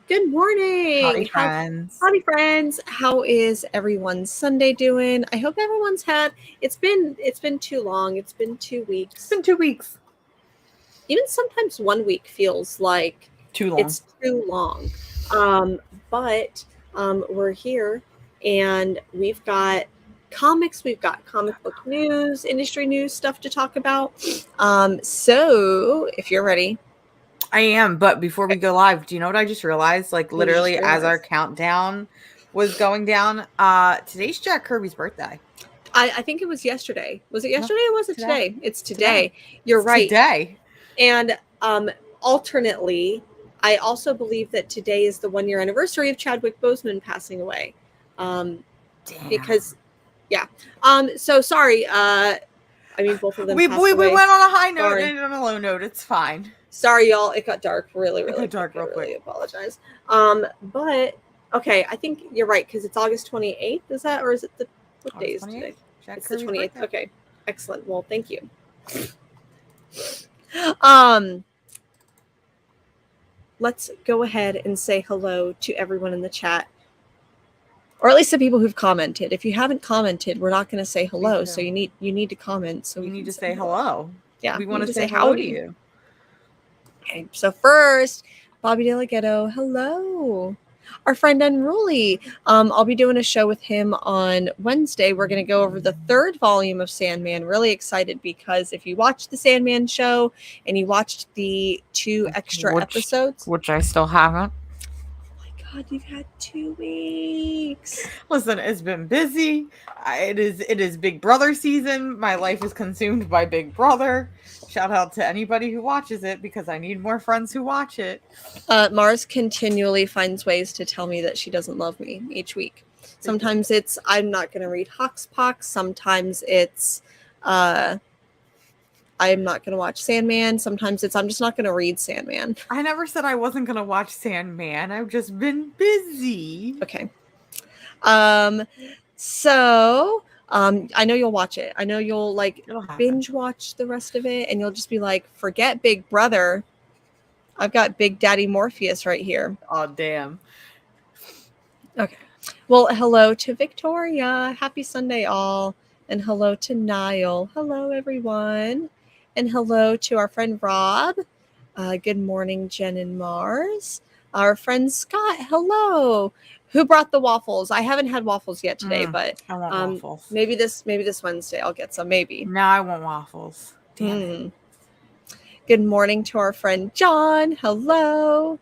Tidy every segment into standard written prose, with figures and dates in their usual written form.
Good morning. Howdy, friends. Howdy, friends. How is everyone's Sunday doing? I hope everyone's had. It's been too long. It's been 2 weeks. It's been 2 weeks. Even sometimes 1 week feels like Too long. it's too long. But we're here, and we've got comics. We've got comic book news, industry news stuff to talk about. So if you're ready. I am, but before we go live, do you know what I just realized? Like literally as our countdown was going down, today's Jack Kirby's birthday. I think it was yesterday. Was it yesterday or was it today? It's today. You're It's right. Today. And alternately, I also believe that today is the 1 year anniversary of Chadwick Boseman passing away. Damn. Because, yeah. So sorry. I mean, both of them. We went on a high note and on a low note. It's fine. Sorry, y'all. It got dark really quick. Real quick. Really apologize. But okay, I think you're right because it's August 28th. Is that, or is it what day is today? It's the 28th. Birthday. Okay, excellent. Well, thank you. Let's go ahead and say hello to everyone in the chat, or at least the people who've commented. If you haven't commented, we're not going to say hello. So you need to comment. So you need to say hello. Yeah, we want to say hello to you. Okay, so first, Bobby DeLaGhetto, hello. Our friend Unruly. I'll be doing a show with him on Wednesday. We're going to go over the 3rd volume of Sandman. Really excited because if you watched the Sandman show and you watched the 2 extra episodes, which I still haven't. Oh my God, you've had 2 weeks. Listen, it's been busy. It is Big Brother season. My life is consumed by Big Brother. Shout out to anybody who watches it because I need more friends who watch it. Mars continually finds ways to tell me that she doesn't love me each week. Sometimes it's I'm not going to read Hoxpox. Sometimes it's I'm not going to watch Sandman. Sometimes it's I'm just not going to read Sandman. I never said I wasn't going to watch Sandman. I've just been busy. Okay. So I know you'll watch it. I know you'll binge watch the rest of it, and you'll just be like, forget Big Brother. I've got Big Daddy Morpheus right here. Oh, damn. Okay. Well, hello to Victoria. Happy Sunday, all. And hello to Niall. Hello, everyone. And hello to our friend Rob. Good morning, Jen and Mars. Our friend Scott. Hello. Who brought the waffles? I haven't had waffles yet today, but I want waffles. Maybe this Wednesday I'll get some. Maybe. No, I want waffles. Damn it. Good morning to our friend John. Hello.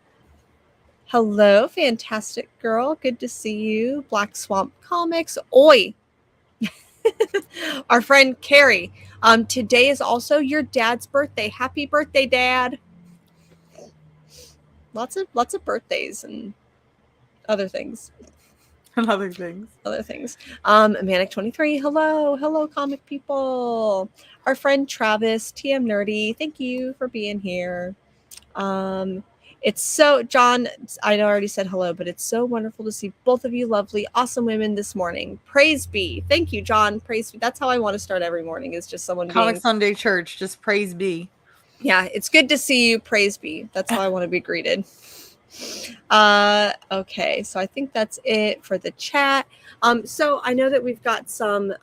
Hello, fantastic girl. Good to see you. Black Swamp Comics. Oi. Our friend Carrie. Today is also your dad's birthday. Happy birthday, Dad. Lots of birthdays and other things. Other things. Manic 23. Hello, comic people. Our friend Travis, TM Nerdy. Thank you for being here. It's so, John, I already said hello, but it's so wonderful to see both of you lovely, awesome women this morning. Praise be. Thank you, John. Praise be. That's how I want to start every morning, is just someone Comic Sunday Church, just praise be. Yeah, it's good to see you. Praise be. That's how I want to be greeted. Okay, so I think that's it for the chat. So I know that we've got some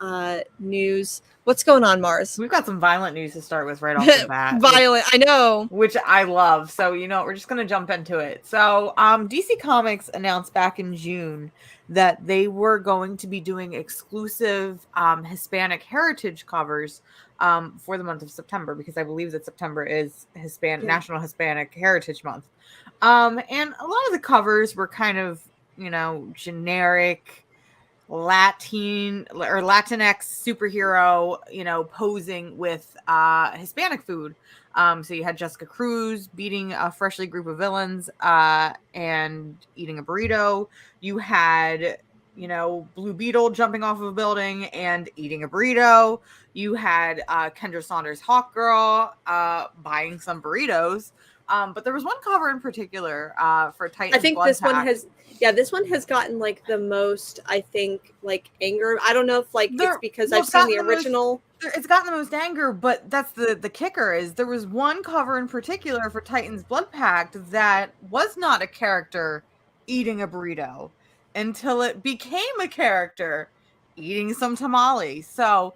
news. What's going on, Mars? We've got some violent news to start with right off the bat. Violent, I know. Which I love. So, we're just going to jump into it. So, DC Comics announced back in June that they were going to be doing exclusive Hispanic heritage covers for the month of September, because I believe that September is National Hispanic Heritage Month. And a lot of the covers were kind of, generic Latinx superhero, posing with Hispanic food. So you had Jessica Cruz beating a freshly group of villains and eating a burrito. You had, Blue Beetle jumping off of a building and eating a burrito. You had Kendra Saunders Hawkgirl buying some burritos. But there was one cover in particular for Titans. I think this one has gotten the most, anger. I don't know if it's because I've seen the original. It's gotten the most anger, but that's the kicker is there was one cover in particular for Titans Blood Pact that was not a character eating a burrito until it became a character eating some tamales. So,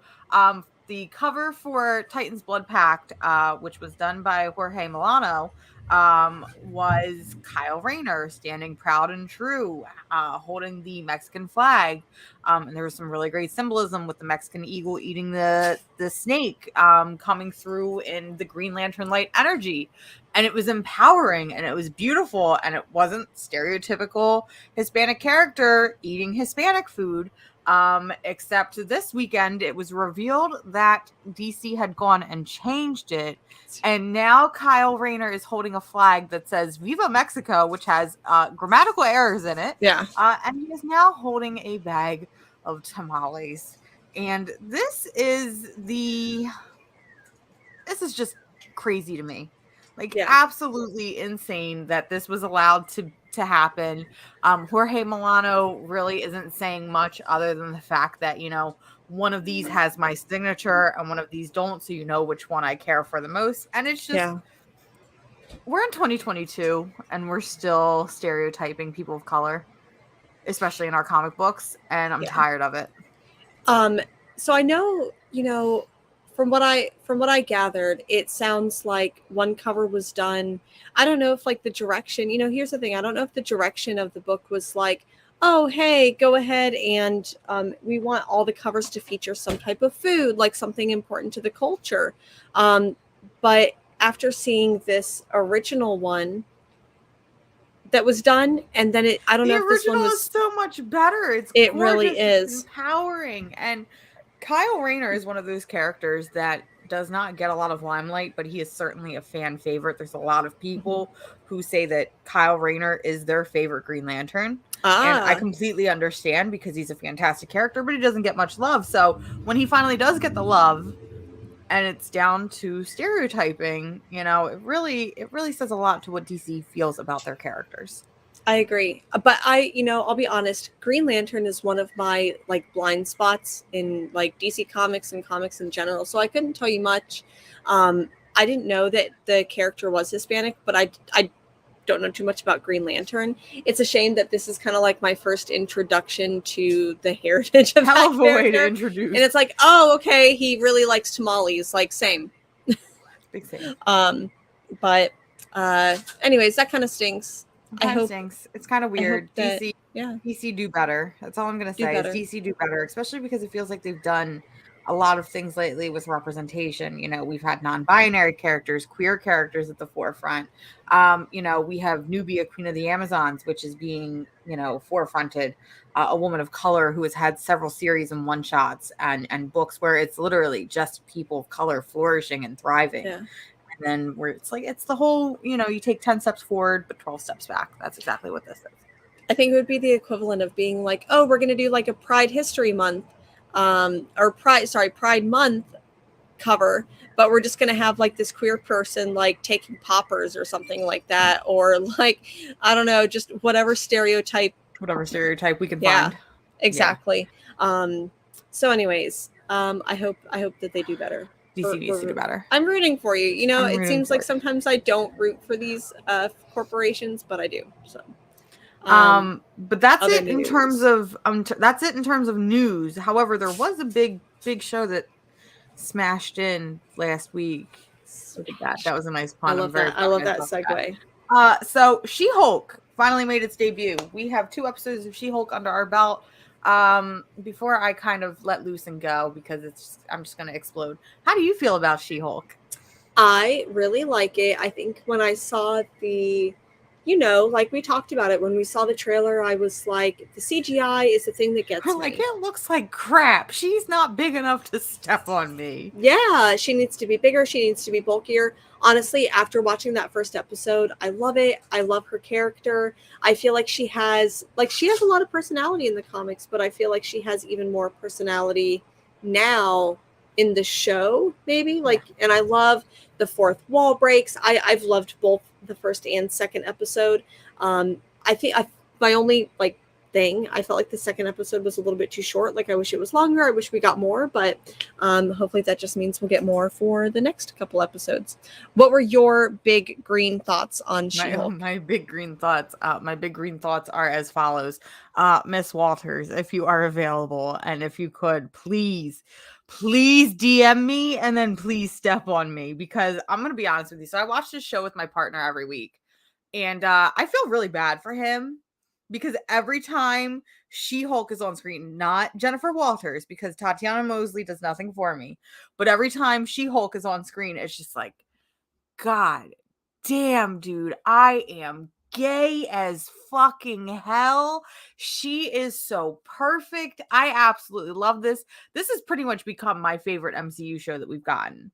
the cover for Titan's Blood Pact, which was done by Jorge Milano, was Kyle Rayner standing proud and true, holding the Mexican flag. And there was some really great symbolism with the Mexican eagle eating the snake, coming through in the Green Lantern light energy. And it was empowering and it was beautiful and it wasn't stereotypical Hispanic character eating Hispanic food. Except this weekend, it was revealed that DC had gone and changed it. And now Kyle Rayner is holding a flag that says Viva Mexico, which has grammatical errors in it. Yeah. And he is now holding a bag of tamales. And this is just crazy to me. Like, absolutely insane that this was allowed to happen. Jorge Milano really isn't saying much other than the fact that, you know, one of these has my signature and one of these don't, so you know which one I care for the most. And it's just, we're in 2022 and we're still stereotyping people of color, especially in our comic books, and I'm tired of it. So I know, you know, from what I gathered, it sounds like one cover was done. I don't know if like the direction, you know, here's the thing. I don't know if the direction of the book was like, oh, hey, go ahead and we want all the covers to feature some type of food, like something important to the culture. But after seeing this original one that was done, and then I don't know if this one was... The original is so much better. It really is. It's empowering. And Kyle Rayner is one of those characters that does not get a lot of limelight, but he is certainly a fan favorite. There's a lot of people who say that Kyle Rayner is their favorite Green Lantern. And I completely understand because he's a fantastic character, but he doesn't get much love. So when he finally does get the love and it's down to stereotyping, you know, it really says a lot to what DC feels about their characters. I agree. But I'll be honest, Green Lantern is one of my like blind spots in like DC Comics and comics in general. So I couldn't tell you much. I didn't know that the character was Hispanic, but I don't know too much about Green Lantern. It's a shame that this is kind of like my first introduction to the heritage of Hell that of a way to character. introduce. And it's like, oh, okay, he really likes tamales. Like, same. Big same. But anyways, that kind of stinks. Stinks. It's kind of weird. DC do better. That's all I'm gonna say. Is DC do better, especially because it feels like they've done a lot of things lately with representation. You know, we've had non-binary characters, queer characters at the forefront. You know, we have Nubia, Queen of the Amazons, which is being, you know, forefronted. A woman of color who has had several series and one-shots and books where it's literally just people of color flourishing and thriving. Yeah. And then where it's like, it's the whole, you know, you take 10 steps forward, but 12 steps back. That's exactly what this is. I think it would be the equivalent of being like, oh, we're going to do like a Pride History Month or Pride Month cover, but we're just going to have like this queer person like taking poppers or something like that. Or like, I don't know, just whatever stereotype we can find. Exactly. Yeah. So anyways, I hope that they do better. DC needs to do better. I'm rooting for you. You know, it seems like sometimes I don't root for these corporations, but I do. So, but that's it in terms of news. However, there was a big show that smashed in last week. Look at that. That was a nice pun. I love that segue. So She-Hulk finally made its debut. We have 2 episodes of She-Hulk under our belt. Before I kind of let loose and go, because I'm just going to explode. How do you feel about She-Hulk? I really like it. I think when I saw like we talked about it, when we saw the trailer, I was like, the CGI is the thing that gets me. Like, it looks like crap. She's not big enough to step on me. Yeah, she needs to be bigger. She needs to be bulkier. Honestly, after watching that first episode, I love it. I love her character. I feel like she has a lot of personality in the comics, but I feel like she has even more personality now in the show, maybe. And I love the fourth wall breaks. I've loved both the first and second episode. I think my only thing. I felt like the second episode was a little bit too short. Like I wish it was longer. I wish we got more, but hopefully that just means we'll get more for the next couple episodes. What were your big green thoughts on She-Hulk? My big green thoughts. My big green thoughts are as follows. Miss Walters, if you are available, and if you could, please DM me, and then please step on me, because I'm gonna be honest with you. So I watch this show with my partner every week, and I feel really bad for him because every time She-Hulk is on screen, not Jennifer Walters, because Tatiana Mosley does nothing for me, but every time She-Hulk is on screen, it's just like, God damn, dude, I am gay as fucking hell. She is so perfect. I absolutely love this. This has pretty much become my favorite MCU show that we've gotten.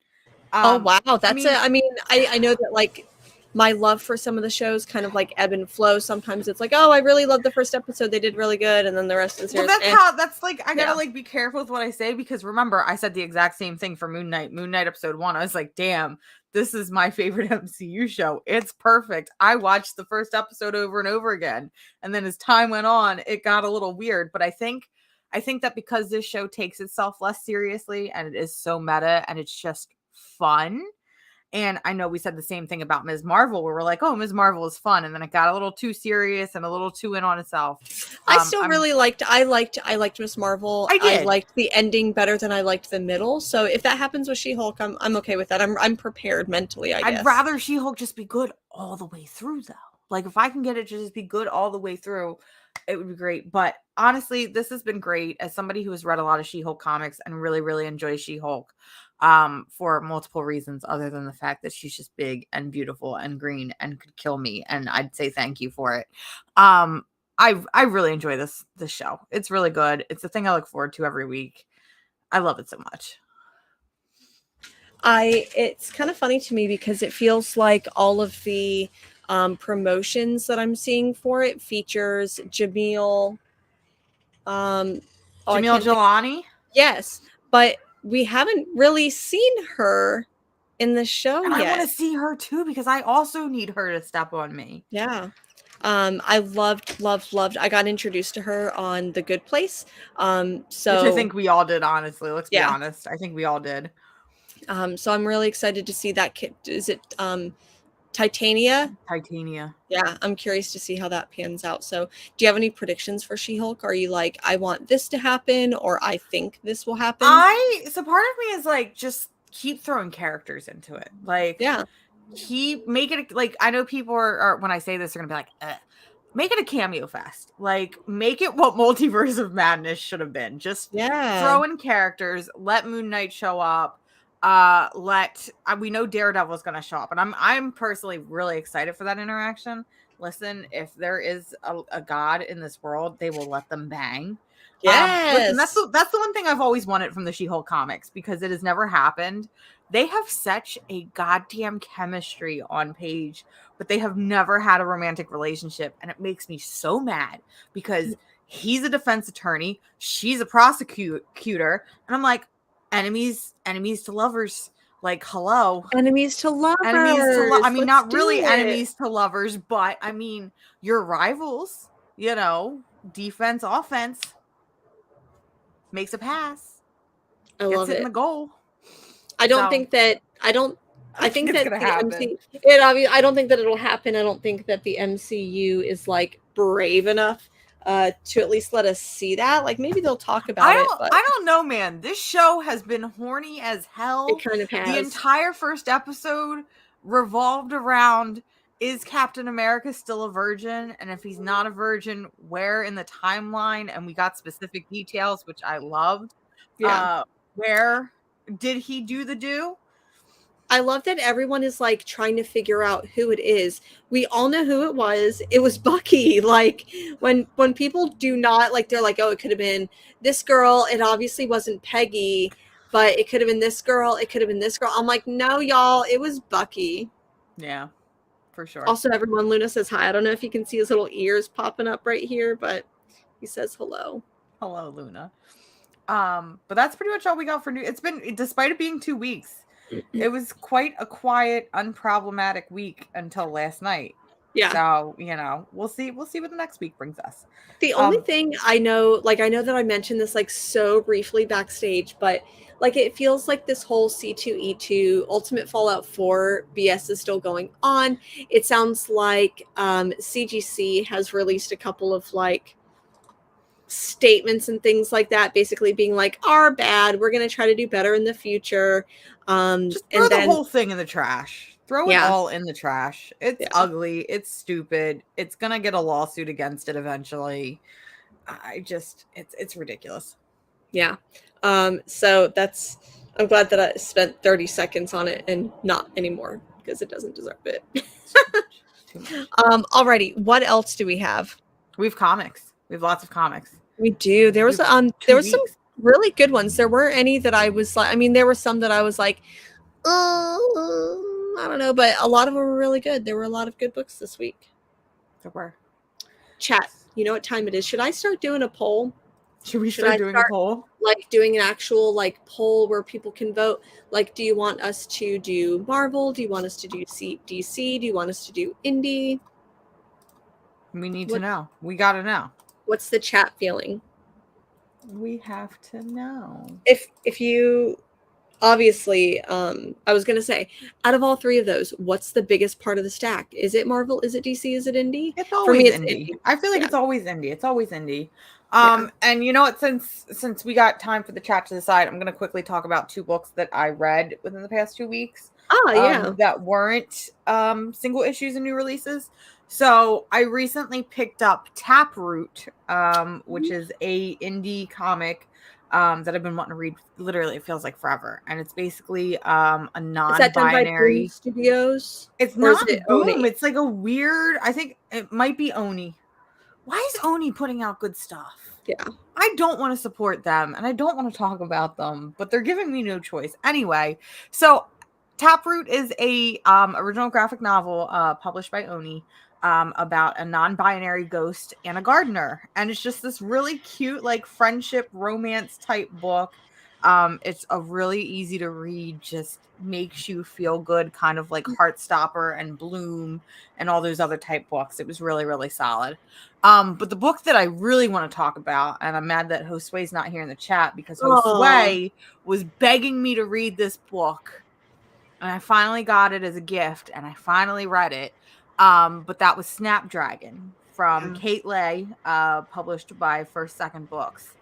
Oh wow, that's I mean, I know that like my love for some of the shows kind of like ebb and flow. Sometimes it's like, oh, I really love the first episode, they did really good, and then the rest of the series. Well, that's like, I gotta like be careful with what I say, because remember, I said the exact same thing for Moon Knight. Moon Knight episode 1, I was like, damn, this is my favorite MCU show. It's perfect. I watched the first episode over and over again, and then as time went on, it got a little weird. But I think that because this show takes itself less seriously, and it is so meta, and it's just fun. And I know we said the same thing about Ms. Marvel, where we're like, oh, Ms. Marvel is fun. And then it got a little too serious and a little too in on itself. I still really liked Ms. Marvel. I liked the ending better than I liked the middle. So if that happens with She-Hulk, I'm okay with that. I'm prepared mentally, I guess. I'd rather She-Hulk just be good all the way through, though. Like, if I can get it to just be good all the way through, it would be great. But honestly, this has been great. As somebody who has read a lot of She-Hulk comics and really, really enjoys She-Hulk, for multiple reasons other than the fact that she's just big and beautiful and green and could kill me, and I'd say thank you for it. I really enjoy this show. It's really good. It's the thing I look forward to every week. I love it so much. It's kind of funny to me because it feels like all of the promotions that I'm seeing for it features Jamil. Jamil Jalani? Yes, but we haven't really seen her in the show and yet. I want to see her too, because I also need her to step on me. Yeah. I loved. I got introduced to her on The Good Place. So which I think we all did, honestly. Let's be honest. I think we all did. So I'm really excited to see that kid. Is it Titania? Yeah, I'm curious to see how that pans out. So do you have any predictions for She-Hulk? Are you like, I want this to happen, or I think this will happen? So part of me is like, just keep throwing characters into it. Like, make it like, I know people are when I say this, they're gonna be like, make it a cameo fest. Like, make it what Multiverse of Madness should have been. Just throw in characters, let Moon Knight show up. We know Daredevil is going to show up, and I'm personally really excited for that interaction. Listen, if there is a god in this world, they will let them bang. Listen, that's the one thing I've always wanted from the She-Hulk comics, because it has never happened. They have such a goddamn chemistry on page, but they have never had a romantic relationship, and it makes me so mad, because he's a defense attorney, she's a prosecutor, and I'm like, enemies to lovers. Like, hello. Enemies to lovers. I mean, not really enemies to lovers, but I mean, your rivals, defense, offense. Makes a pass. I love it. In the goal. I think that I don't think that it'll happen. I don't think that the MCU is like brave enough to at least let us see that. Like, maybe they'll talk about it. But I don't know, man. This show has been horny as hell. It kind of has. The entire first episode revolved around, is Captain America still a virgin? And if he's not a virgin, where in the timeline? And we got specific details, which I loved. Yeah. Where did he do the do? I love that everyone is like trying to figure out who it is. We all know who it was. It was Bucky. Like, when people do not, like, they're like, oh, it could have been this girl. It obviously wasn't Peggy, but it could have been this girl. It could have been this girl. I'm like, no, y'all, it was Bucky. Yeah, for sure. Also, everyone, Luna says hi. I don't know if you can see his little ears popping up right here, but he says hello. Hello, Luna. But that's pretty much all we got for news. It's been, despite it being 2 weeks, it was quite a quiet, unproblematic week until last night. Yeah. So, we'll see what the next week brings us. The only thing I know that I mentioned this like so briefly backstage, but like it feels like this whole C2E2 Ultimate Fallout 4 BS is still going on. It sounds like CGC has released a couple of like statements and things like that, basically being like, our bad, we're going to try to do better in the future. Just throw And the then whole thing in the trash. Throw it yeah, all in the trash. It's yeah, ugly. It's stupid. It's gonna get a lawsuit against it eventually. It's ridiculous. yeah. So that's, I'm glad that I spent 30 seconds on it and not anymore because it doesn't deserve it. Too much. Alrighty, what else do we have? We have comics. We have lots of comics. We do. There was some really good ones. There weren't any that I was like, I mean, there were some that I was like, I don't know, but a lot of them were really good. There were a lot of good books this week. There were. Chat, you know what time it is? Should I start doing a poll? Should we start doing a poll? Like doing an actual like poll where people can vote? Like, do you want us to do Marvel? Do you want us to do DC? Do you want us to do indie? We need to know. We got to know. What's the chat feeling? We have to know. If you obviously, I was going to say, out of all three of those, what's the biggest part of the stack? Is it Marvel? Is it DC? Is it indie? It's always indie. I feel like it's always indie. It's always indie. And you know what? Since we got time for the chat to decide, I'm going to quickly talk about two books that I read within the past 2 weeks. That weren't single issues and new releases. So I recently picked up Taproot, which is a indie comic that I've been wanting to read. Literally, it feels like forever, and it's basically a non-binary. Is that done by Boom Studios? It's not Boom. It's like a weird. I think it might be Oni. Why is Oni putting out good stuff? Yeah, I don't want to support them, and I don't want to talk about them, but they're giving me no choice anyway. So, Taproot is a original graphic novel published by Oni. About a non-binary ghost and a gardener, and it's just this really cute like friendship romance type book. It's a really easy to read, just makes you feel good, kind of like Heartstopper and Bloom and all those other type books. It was really, really solid. But the book that I really want to talk about, and I'm mad that Josue's not here in the chat because Josue was begging me to read this book, and I finally got it as a gift, and I finally read it. But that was Snapdragon from Kate Leigh, published by First Second Books.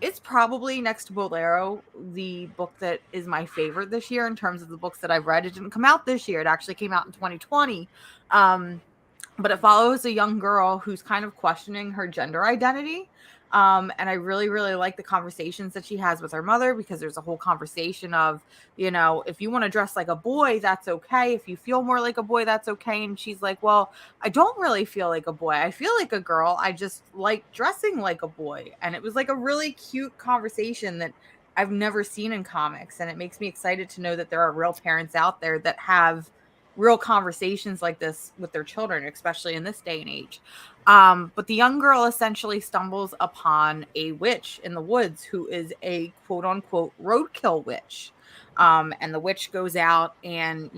It's probably next to Bolero the book that is my favorite this year in terms of the books that I've read. It didn't come out this year. It actually came out in 2020. But it follows a young girl who's kind of questioning her gender identity. And I really, really like the conversations that she has with her mother, because there's a whole conversation of, if you want to dress like a boy, that's okay. If you feel more like a boy, that's okay. And she's like, well, I don't really feel like a boy. I feel like a girl. I just like dressing like a boy. And it was like a really cute conversation that I've never seen in comics. And it makes me excited to know that there are real parents out there that have real conversations like this with their children, especially in this day and age. But the young girl essentially stumbles upon a witch in the woods who is a quote unquote roadkill witch. And the witch goes out and,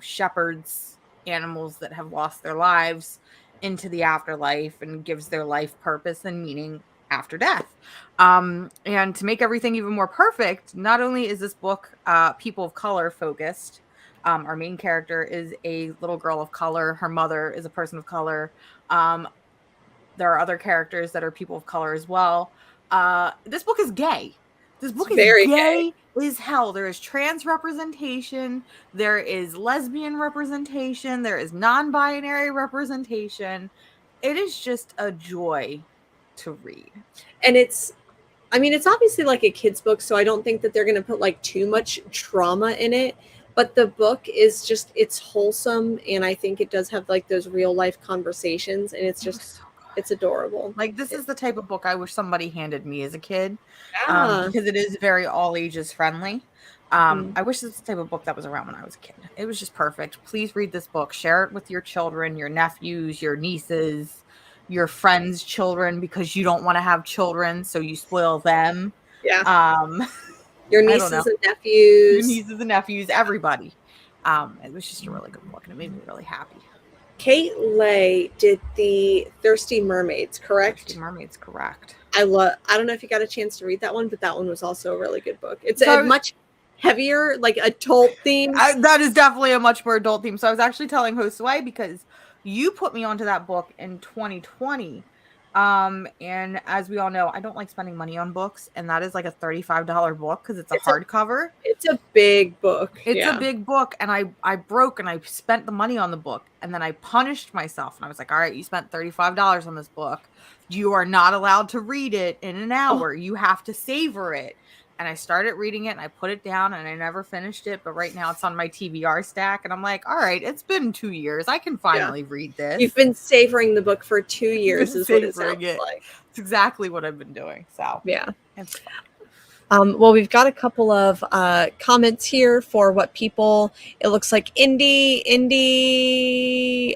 shepherds animals that have lost their lives into the afterlife and gives their life purpose and meaning after death. And to make everything even more perfect, not only is this book people of color focused, our main character is a little girl of color. Her mother is a person of color. There are other characters that are people of color as well. This book is gay. This book is very gay as hell. There is trans representation. There is lesbian representation. There is non-binary representation. It is just a joy to read. And it's obviously like a kid's book, so I don't think that they're going to put like too much trauma in it. But the book is just, it's wholesome, and I think it does have like those real life conversations, and it's just, it's adorable. Like, this is the type of book I wish somebody handed me as a kid, because it is very all ages friendly. I wish this was the type of book that was around when I was a kid. It was just perfect. Please read this book. Share it with your children, your nephews, your nieces, your friends' children, because you don't want to have children, so you spoil them. Yeah. Your nieces and nephews. Your nieces and nephews, everybody. It was just a really good book, and it made me really happy. Kate Leigh did the Thirsty Mermaids, correct? Thirsty Mermaids, correct. I don't know if you got a chance to read that one, but that one was also a really good book. It's So a much heavier, like adult themes. That is definitely a much more adult theme. So I was actually telling Josue because you put me onto that book in 2020. And as we all know, I don't like spending money on books, and that is like a $35 book because it's a hardcover. It's a big book. It's a big book, and I broke and I spent the money on the book, and then I punished myself, and I was like, all right, you spent $35 on this book. You are not allowed to read it in an hour. You have to savor it. And I started reading it and I put it down and I never finished it. But right now it's on my TBR stack. And I'm like, all right, it's been 2 years. I can finally read this. You've been savoring the book for 2 years is what it sounds like. It's exactly what I've been doing. So yeah. It's fun. Well, we've got a couple of comments here for what people, it looks like Indie,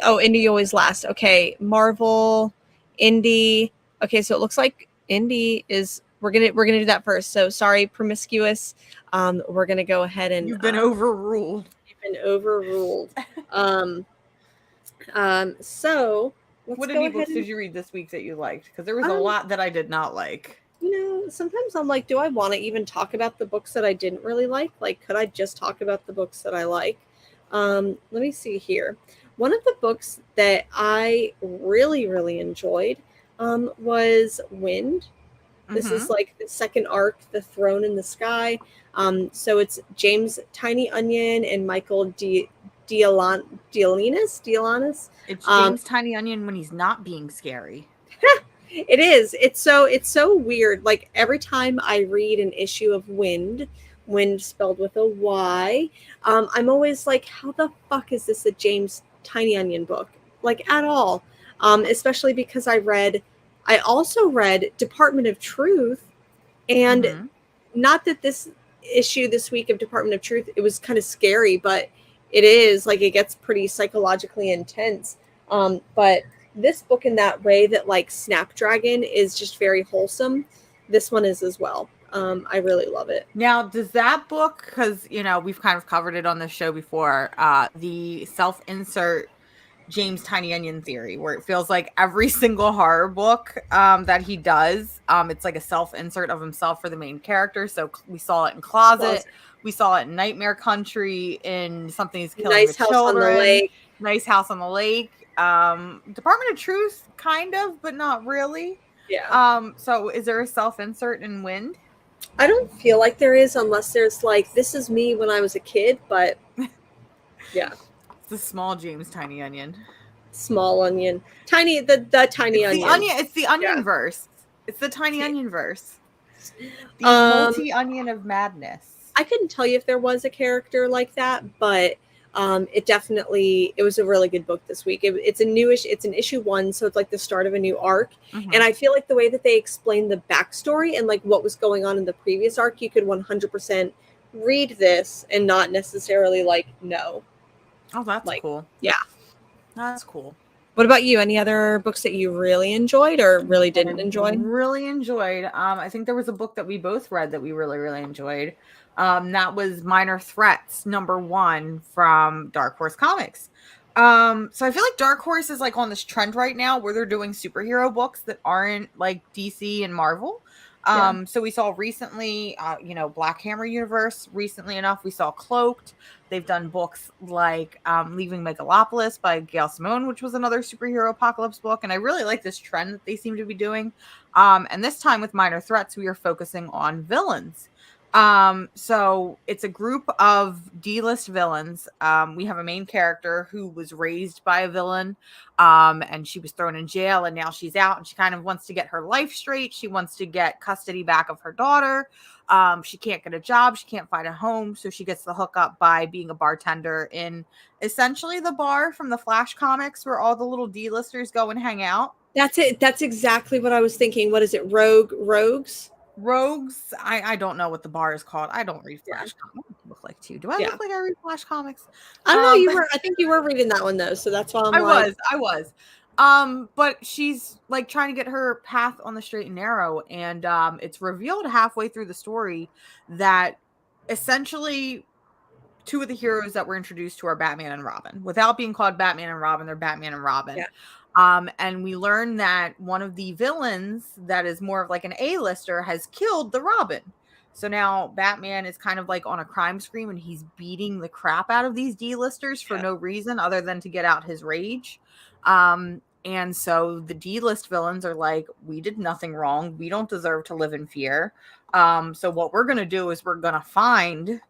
always last. Okay, Marvel, Indie. Okay, so it looks like Indie is, we're gonna do that first. So sorry, Promiscuous. We're gonna go ahead and you've been overruled. You've been overruled. So what indie books did you read this week that you liked? Because there was a lot that I did not like. Sometimes I'm like, do I want to even talk about the books that I didn't really like? Like, could I just talk about the books that I like? Let me see here. One of the books that I really, really enjoyed was Wind. This is like the second arc, The Throne in the Sky. So it's James Tiny Onion and Michael Dialanis. It's James Tiny Onion when he's not being scary. It is. It's so weird. Like every time I read an issue of Wind spelled with a Y, I'm always like, how the fuck is this a James Tiny Onion book? Like at all. Especially because I also read Department of Truth, and not that this issue this week of Department of Truth, it was kind of scary, but it is like, it gets pretty psychologically intense. But this book in that way that like Snapdragon is just very wholesome, this one is as well. I really love it. Now, does that book, because we've kind of covered it on this show before, the self-insert James Tiny Onion theory, where it feels like every single horror book that he does, it's like a self-insert of himself for the main character. So we saw it in Closet. We saw it in Nightmare Country, in Something's Killing Nice the House Children. on the Lake. Nice House on the Lake. Department of Truth, kind of, but not really. Yeah. So is there a self-insert in Wind? I don't feel like there is, unless there's like, this is me when I was a kid, but yeah. It's the small James Tiny Onion. Small onion. Tiny, the tiny onion. It's the onion verse. It's the Tiny Onion verse. The multi-onion of madness. I couldn't tell you if there was a character like that, but it was a really good book this week. It's an issue 1, so it's like the start of a new arc. And I feel like the way that they explained the backstory and like what was going on in the previous arc, you could 100% read this and not necessarily like know. Oh, that's like, cool. Yeah. That's cool. What about you? Any other books that you really enjoyed or really didn't enjoy? Really enjoyed. I think there was a book that we both read that we really, really enjoyed. That was Minor Threats #1 from Dark Horse Comics. So I feel like Dark Horse is like on this trend right now where they're doing superhero books that aren't like DC and Marvel. So we saw recently, Black Hammer Universe. Recently enough, we saw Cloaked. They've done books like Leaving Megalopolis by Gail Simone, which was another superhero apocalypse book. And I really like this trend that they seem to be doing. And this time with Minor Threats, we are focusing on villains. So it's a group of D-list villains. We have a main character who was raised by a villain, and she was thrown in jail, and now she's out, and she kind of wants to get her life straight. She wants to get custody back of her daughter. She can't get a job. She can't find a home. So she gets the hookup by being a bartender in essentially the bar from the Flash comics where all the little D-listers go and hang out. That's it. That's exactly what I was thinking. What is it? Rogues? Rogues. I don't know what the bar is called. I don't read Flash comics. What do I look like to you? Do I look like I read Flash comics? I don't know. I think you were reading that one though, so that's why I was. But she's like trying to get her path on the straight and narrow, and it's revealed halfway through the story that essentially two of the heroes that were introduced to are Batman and Robin. Without being called Batman and Robin, they're Batman and Robin. Yeah. And we learn that one of the villains that is more of like an A-lister has killed the Robin. So now Batman is kind of like on a crime spree and he's beating the crap out of these D-listers for no reason other than to get out his rage. And so the D-list villains are like, we did nothing wrong. We don't deserve to live in fear. So what we're going to do is we're going to find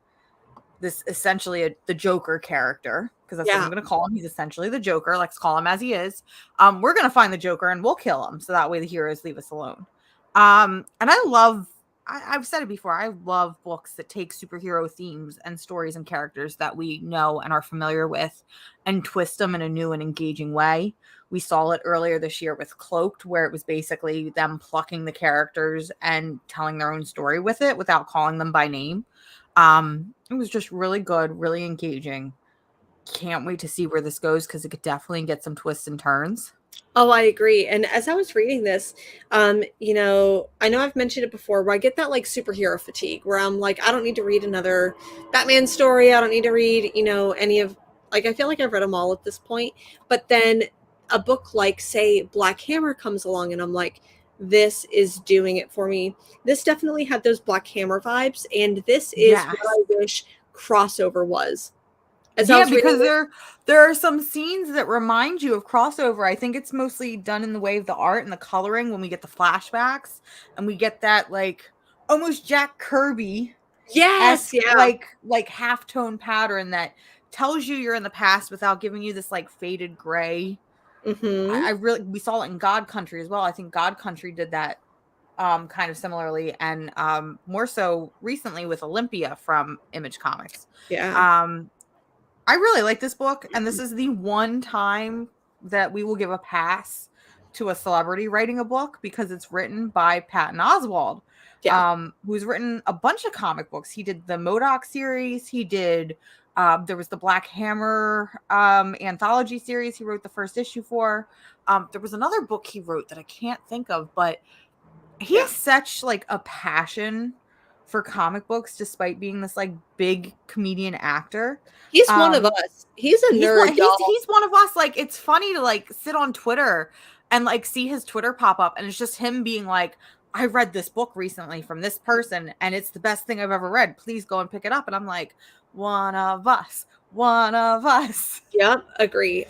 this essentially the Joker character, because that's what I'm going to call him. He's essentially the Joker. Let's call him as he is. We're going to find the Joker and we'll kill him. So that way the heroes leave us alone. And I've said it before. I love books that take superhero themes and stories and characters that we know and are familiar with and twist them in a new and engaging way. We saw it earlier this year with Cloaked, where it was basically them plucking the characters and telling their own story with it without calling them by name. It was just really good, really engaging. Can't wait to see where this goes because it could definitely get some twists and turns. Oh, I agree. And as I was reading this, you know I've mentioned it before, where I get that like superhero fatigue, where I'm like, I don't need to read another Batman story. I don't need to read, any of, like, I feel like I've read them all at this point. But then a book like, say, Black Hammer comes along and I'm like, this is doing it for me. This definitely had those Black Hammer vibes. And this is what I wish crossover was. Because there are some scenes that remind you of crossover. I think it's mostly done in the way of the art and the coloring when we get the flashbacks and we get that like almost Jack Kirby like halftone pattern that tells you you're in the past without giving you this like faded gray. We saw it in God Country as well. I think God Country did that kind of similarly, and more so recently with Olympia from Image Comics. I really like this book, and this is the one time that we will give a pass to a celebrity writing a book because it's written by Patton Oswalt, who's written a bunch of comic books. He did the MODOK series. He did, there was the Black Hammer anthology series he wrote the first issue for. There was another book he wrote that I can't think of, but he has such like a passion for comic books despite being this like big comedian actor. He's one of us. He's a nerd. He's one of us. Like, it's funny to like sit on Twitter and like see his Twitter pop up and it's just him being like, I read this book recently from this person and it's the best thing I've ever read. Please go and pick it up. And I'm like, one of us. Yep, agree.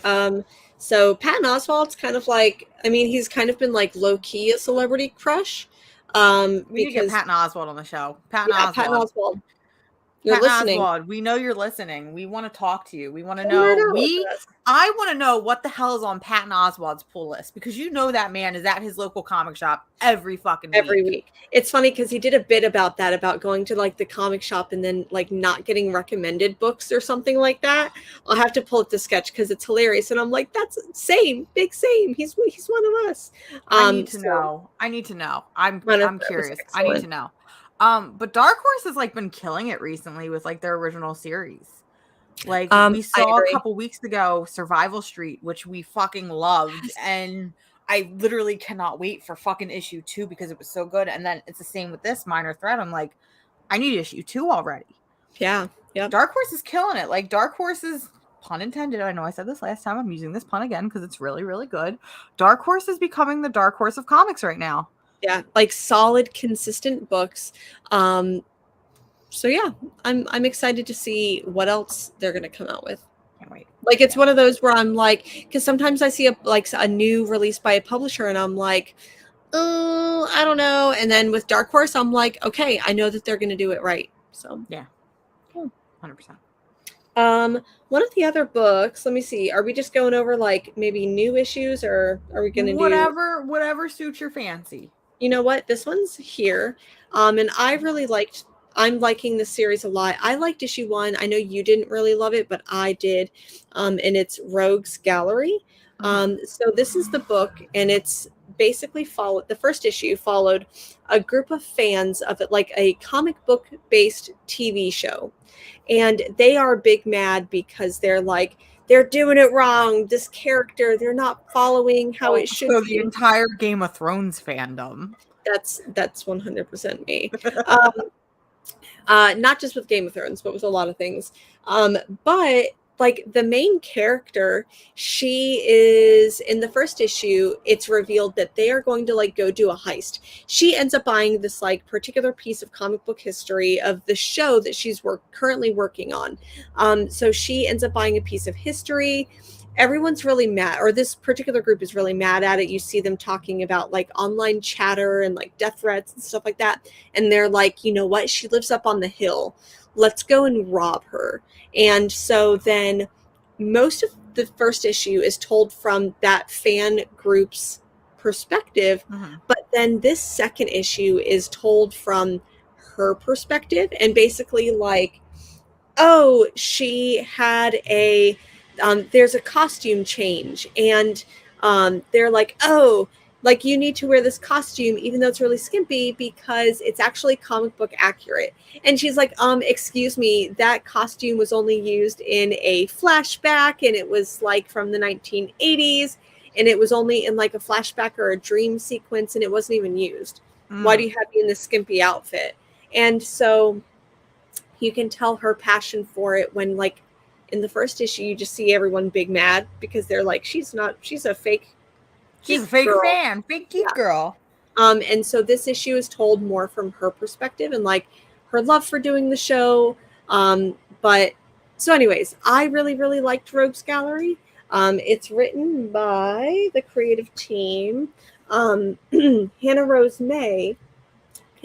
So Patton Oswalt's kind of like, I mean, he's kind of been like low key a celebrity crush. We need to get Patton Oswalt on the show. Patton Oswalt. You're listening. Oswald, we know you're listening. We want to talk to you. We want to know. I want to know what the hell is on Patton Oswalt's pull list, because you know that man is at his local comic shop every week. It's funny because he did a bit about that, about going to like the comic shop and then like not getting recommended books or something like that. I'll have to pull up the sketch because it's hilarious, and I'm like, that's big same. He's one of us. I need to know. I'm curious. I need to know. But Dark Horse has like been killing it recently with like their original series. Like we saw a couple weeks ago Survival Street, which we fucking loved, and I literally cannot wait for fucking issue 2 because it was so good. And then it's the same with this Minor Threat. I'm like, I need issue 2 already. Yeah. Dark Horse is killing it. Like, Dark Horse is, pun intended, I know I said this last time, I'm using this pun again because it's really, really good. Dark Horse is becoming the Dark Horse of comics right now. Yeah, like solid, consistent books. So yeah, I'm excited to see what else they're gonna come out with. Can't wait. Like, it's one of those where I'm like, because sometimes I see a new release by a publisher and I'm like, oh, I don't know. And then with Dark Horse, I'm like, okay, I know that they're gonna do it right. So yeah, 100%. One of the other books, let me see. Are we just going over like maybe new issues, or are we gonna do whatever suits your fancy? You know what? This one's here. And I'm liking this series a lot. I liked issue 1. I know you didn't really love it, but I did. And it's Rogues Gallery. So this is the book, and it's basically the first issue followed a group of fans of it, like a comic book based TV show. And they are big mad because they're like, they're doing it wrong. This character, they're not following how it should be. The entire Game of Thrones fandom. That's 100% me. Not just with Game of Thrones, but with a lot of things. But like the main character, she is in the first issue, it's revealed that they are going to like go do a heist. She ends up buying this like particular piece of comic book history of the show that she's currently working on. So she ends up buying a piece of history. Everyone's really mad, or this particular group is really mad at it. You see them talking about like online chatter and like death threats and stuff like that. And they're like, you know what? She lives up on the hill. Let's go and rob her. And so then most of the first issue is told from that fan group's perspective. Mm-hmm. But then this second issue is told from her perspective. And basically, like, oh, she had there's a costume change, and they're like, oh, like you need to wear this costume even though it's really skimpy because it's actually comic book accurate. And she's like, excuse me, that costume was only used in a flashback, and it was like from the 1980s, and it was only in like a flashback or a dream sequence, and it wasn't even used. Why do you have me in this skimpy outfit? And so you can tell her passion for it when, like, in the first issue, you just see everyone big mad because they're like, she's a fake girl. Fan, fake geek girl. And so this issue is told more from her perspective and like her love for doing the show. But so anyways, I really, really liked Rogues Gallery. It's written by the creative team, Hannah Rose May,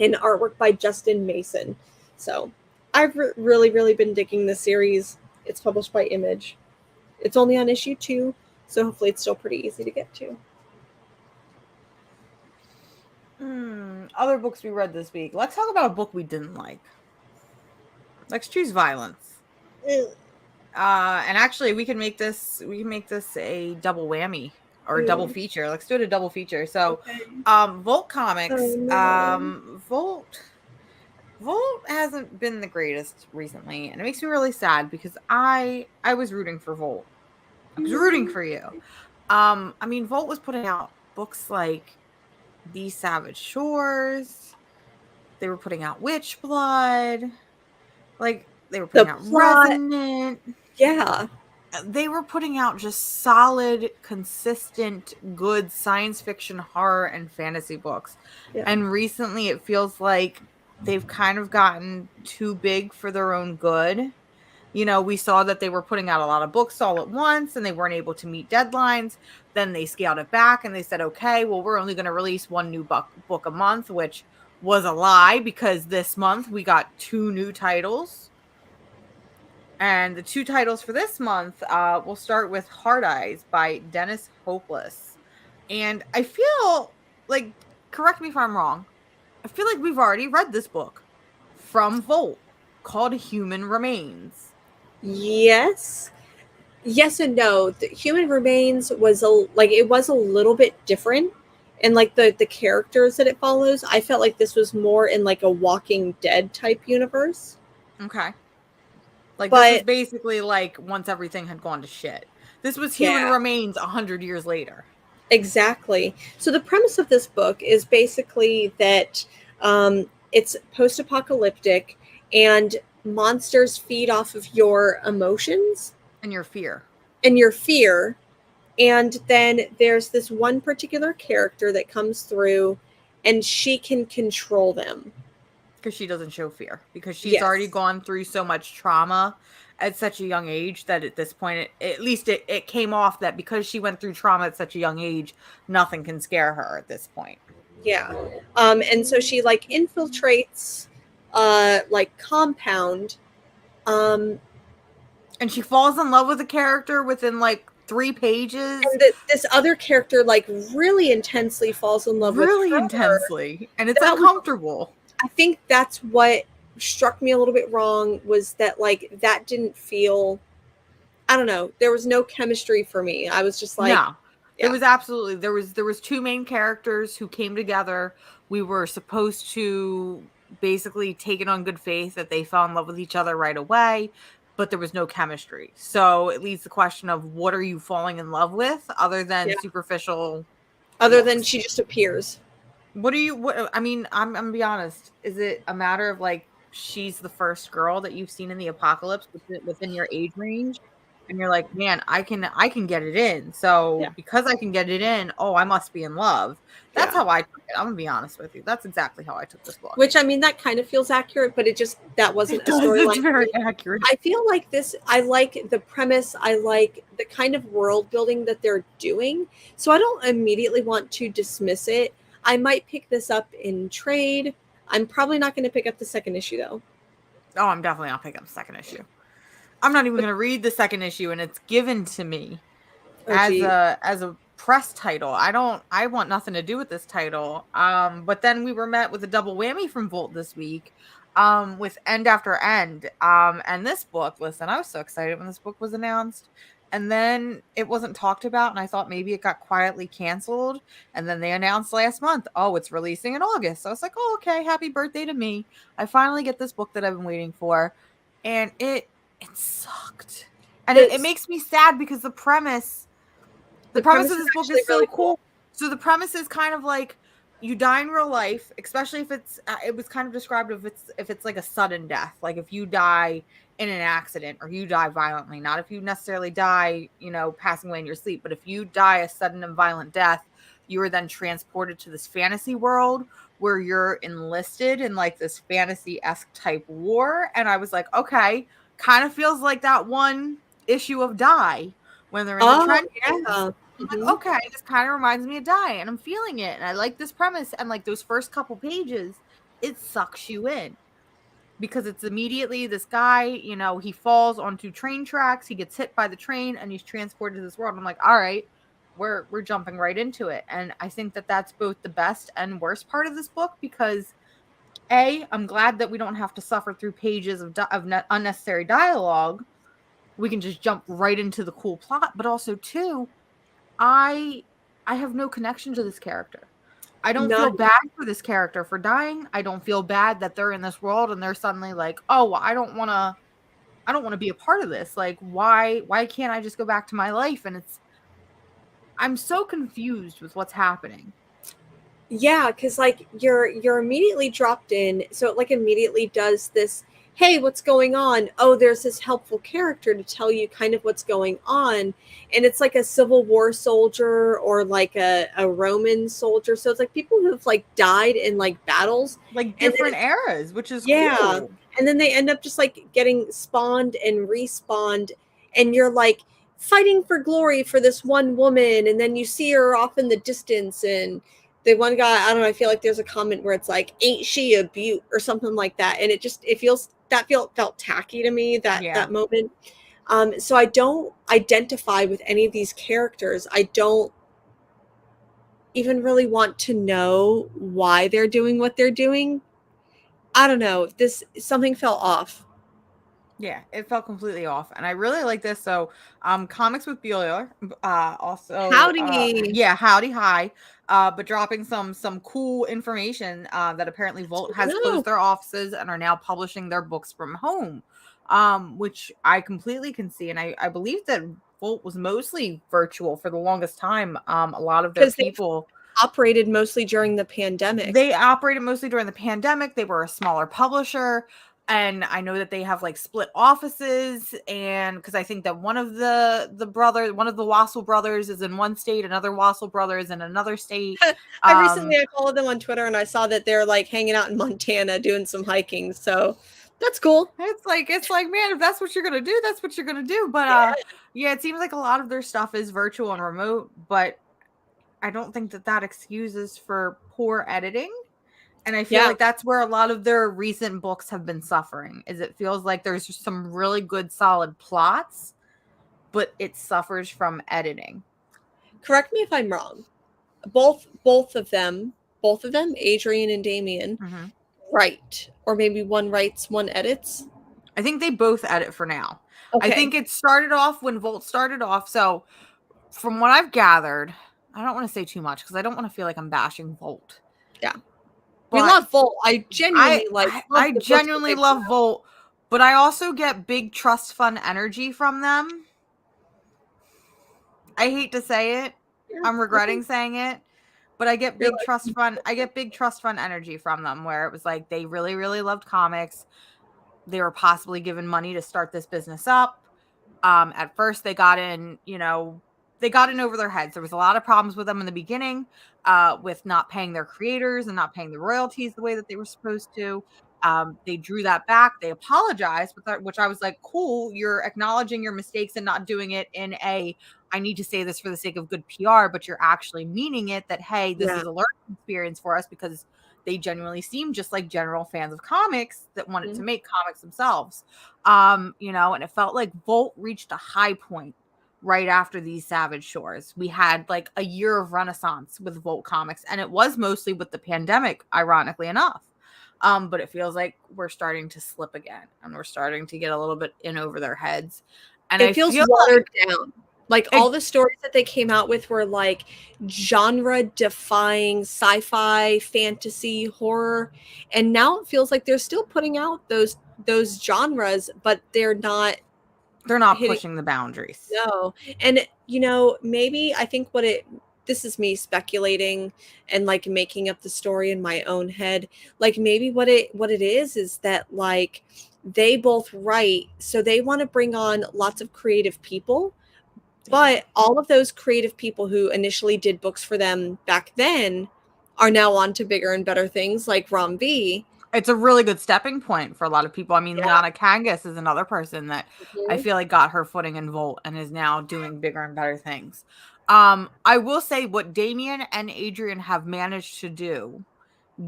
and artwork by Justin Mason. So I've really, really been digging this series. It's published by Image. It's only on issue 2, so hopefully it's still pretty easy to get to. Other books we read this week. Let's talk about a book we didn't like. Let's choose Violence. And actually, we can make this a double whammy or a double feature. Let's do it a double feature. So, okay. Volt Comics. Oh, no. Volt hasn't been the greatest recently, and it makes me really sad because I was rooting for Volt. I was rooting for you. I mean, Volt was putting out books like These Savage Shores. They were putting out Witchblood. Like, they were putting out Resonant. Yeah. They were putting out just solid, consistent, good science fiction, horror, and fantasy books. Yeah. And recently it feels like they've kind of gotten too big for their own good. You know, we saw that they were putting out a lot of books all at once and they weren't able to meet deadlines. Then they scaled it back and they said, okay, well, we're only going to release one new book a month, which was a lie because this month we got 2 new titles. And the 2 titles for this month, we'll start with Hard Eyes by Dennis Hopeless. And I feel like, correct me if I'm wrong, I feel like we've already read this book from Volt called Human Remains. Yes and no. The Human Remains was a little bit different, and like the characters that it follows, I felt like this was more in like a Walking Dead type universe. Okay. Like, this was basically like once everything had gone to shit. This was Human Remains 100 years later. Exactly. So the premise of this book is basically that it's post-apocalyptic and monsters feed off of your emotions. And your fear. And then there's this one particular character that comes through and she can control them. Because she doesn't show fear. Because she's already gone through so much trauma at such a young age that at this point, at least it came off that because she went through trauma at such a young age, nothing can scare her at this point. Yeah. And so she like infiltrates like Compound. And she falls in love with a character within like 3 pages. And this other character like really intensely falls in love with her. Really intensely. And it's uncomfortable. I think that's what struck me a little bit wrong, was that like that didn't feel, I don't know, there was no chemistry for me. I was just like, no. It was absolutely, there was 2 main characters who came together. We were supposed to basically take it on good faith that they fell in love with each other right away, but there was no chemistry. So it leads the question of, what are you falling in love with other than superficial? Other than she just appears. I mean, I'm gonna be honest. Is it a matter of like she's the first girl that you've seen in the apocalypse within your age range, and you're like, man, I can get it in. Yeah. So because I can get it in, oh, I must be in love. That's Yeah. how I took it. I'm gonna be honest with you. That's exactly how I took this book. Which, I mean, that kind of feels accurate, but that wasn't It a does. It's storyline for very me. accurate. I feel like I like the premise. I like the kind of world building that they're doing. So I don't immediately want to dismiss it. I might pick this up in trade. I'm probably not going to pick up the second issue, though. Oh, I'm definitely not picking up the second issue. I'm not even But, gonna read the second issue, and it's given to me oh, gee. as a press title. I want nothing to do with this title. But then we were met with a double whammy from Volt this week, with End After End. And this book, listen, I was so excited when this book was announced. And then it wasn't talked about, and I thought maybe it got quietly canceled. And then they announced last month, oh, it's releasing in August. So I was like, oh, okay, happy birthday to me. I finally get this book that I've been waiting for. And it sucked. And it makes me sad because the premise of this book is so really cool. So the premise is kind of like you die in real life, especially if it was kind of described if it's like a sudden death, like if you die in an accident or you die violently, not if you necessarily die, passing away in your sleep, but if you die a sudden and violent death, you are then transported to this fantasy world where you're enlisted in like this fantasy-esque type war. And I was like, okay, kind of feels like that one issue of Die when they're in the trenches. Yeah. I'm like, okay, this kind of reminds me of Die, and I'm feeling it, and I like this premise. And like those first couple pages, it sucks you in because it's immediately this guy, he falls onto train tracks, he gets hit by the train, and he's transported to this world. I'm like, all right, we're jumping right into it. And I think that that's both the best and worst part of this book because I'm glad that we don't have to suffer through pages of unnecessary dialogue. We can just jump right into the cool plot. But also, too, I have no connection to this character. I don't feel bad for this character for dying. I don't feel bad that they're in this world and they're suddenly like, oh, I don't want to be a part of this. Like, why can't I just go back to my life? And I'm so confused with what's happening. Yeah, because like you're immediately dropped in, so it like immediately does this, hey, what's going on? Oh, there's this helpful character to tell you kind of what's going on. And it's like a Civil War soldier or like a Roman soldier. So it's like people who've like died in like battles. Like different eras, which is yeah. cool. And then they end up just like getting spawned and respawned, and you're like fighting for glory for this one woman, and then you see her off in the distance, and the one guy, I don't know, I feel like there's a comment where it's like, ain't she a beaut or something like that. And felt tacky to me, that moment. So I don't identify with any of these characters. I don't even really want to know why they're doing what they're doing. I don't know. Something fell off. Yeah, it felt completely off, and I really like this. So, Comics with Bueller, also, Howdy. howdy, hi, but dropping some cool information that apparently Volt has closed their offices and are now publishing their books from home, which I completely can see, and I believe that Volt was mostly virtual for the longest time. A lot of their people operated mostly during the pandemic. They operated mostly during the pandemic. They were a smaller publisher. And I know that they have like split offices, and because I think that one of the Wassel brothers is in one state, another Wassel brother is in another state. I followed them on Twitter, and I saw that they're like hanging out in Montana doing some hiking. So that's cool. It's like, man, if that's what you're gonna do, that's what you're gonna do. But yeah, it seems like a lot of their stuff is virtual and remote, but I don't think that excuses for poor editing. And I feel like that's where a lot of their recent books have been suffering, is it feels like there's just some really good solid plots, but it suffers from editing. Correct me if I'm wrong. Both of them, Adrian and Damian, write, or maybe one writes, one edits. I think they both edit for now. Okay. I think it started off when Volt started off. So from what I've gathered, I don't want to say too much because I don't want to feel like I'm bashing Volt. Yeah. We love Volt. I genuinely love Volt, but I also get big trust fund energy from them. I hate to say it. I'm regretting saying it, but I get You're big trust fund. I get big trust fund energy from them, where it was like they really, really loved comics. They were possibly given money to start this business up. At first, they got in, they got in over their heads. There was a lot of problems with them in the beginning, with not paying their creators and not paying the royalties the way that they were supposed to. They drew that back. They apologized, which I was like, cool. You're acknowledging your mistakes and not doing it in I need to say this for the sake of good PR, but you're actually meaning it that, hey, this yeah. is a learning experience for us, because they genuinely seem just like general fans of comics that wanted to Mhm. make comics themselves. And it felt like Volt reached a high point right after these Savage Shores. We had like a year of renaissance with Volt Comics, and it was mostly with the pandemic, ironically enough. But it feels like we're starting to slip again, and we're starting to get a little bit in over their heads. And I It feels feel watered down. Like like all the stories that they came out with were like genre defying sci-fi, fantasy, horror. And now it feels like they're still putting out those genres, but they're not they're not hitting. pushing the boundaries. No. And maybe I think this is me speculating and like making up the story in my own head. Like maybe what it is that like they both write, so they want to bring on lots of creative people, but all of those creative people who initially did books for them back then are now on to bigger and better things like Rom V. It's a really good stepping point for a lot of people. I mean, Yeah. Liana Kangas is another person that I Mhm. feel like got her footing in Volt and is now doing bigger and better things. I will say what Damien and Adrian have managed to do,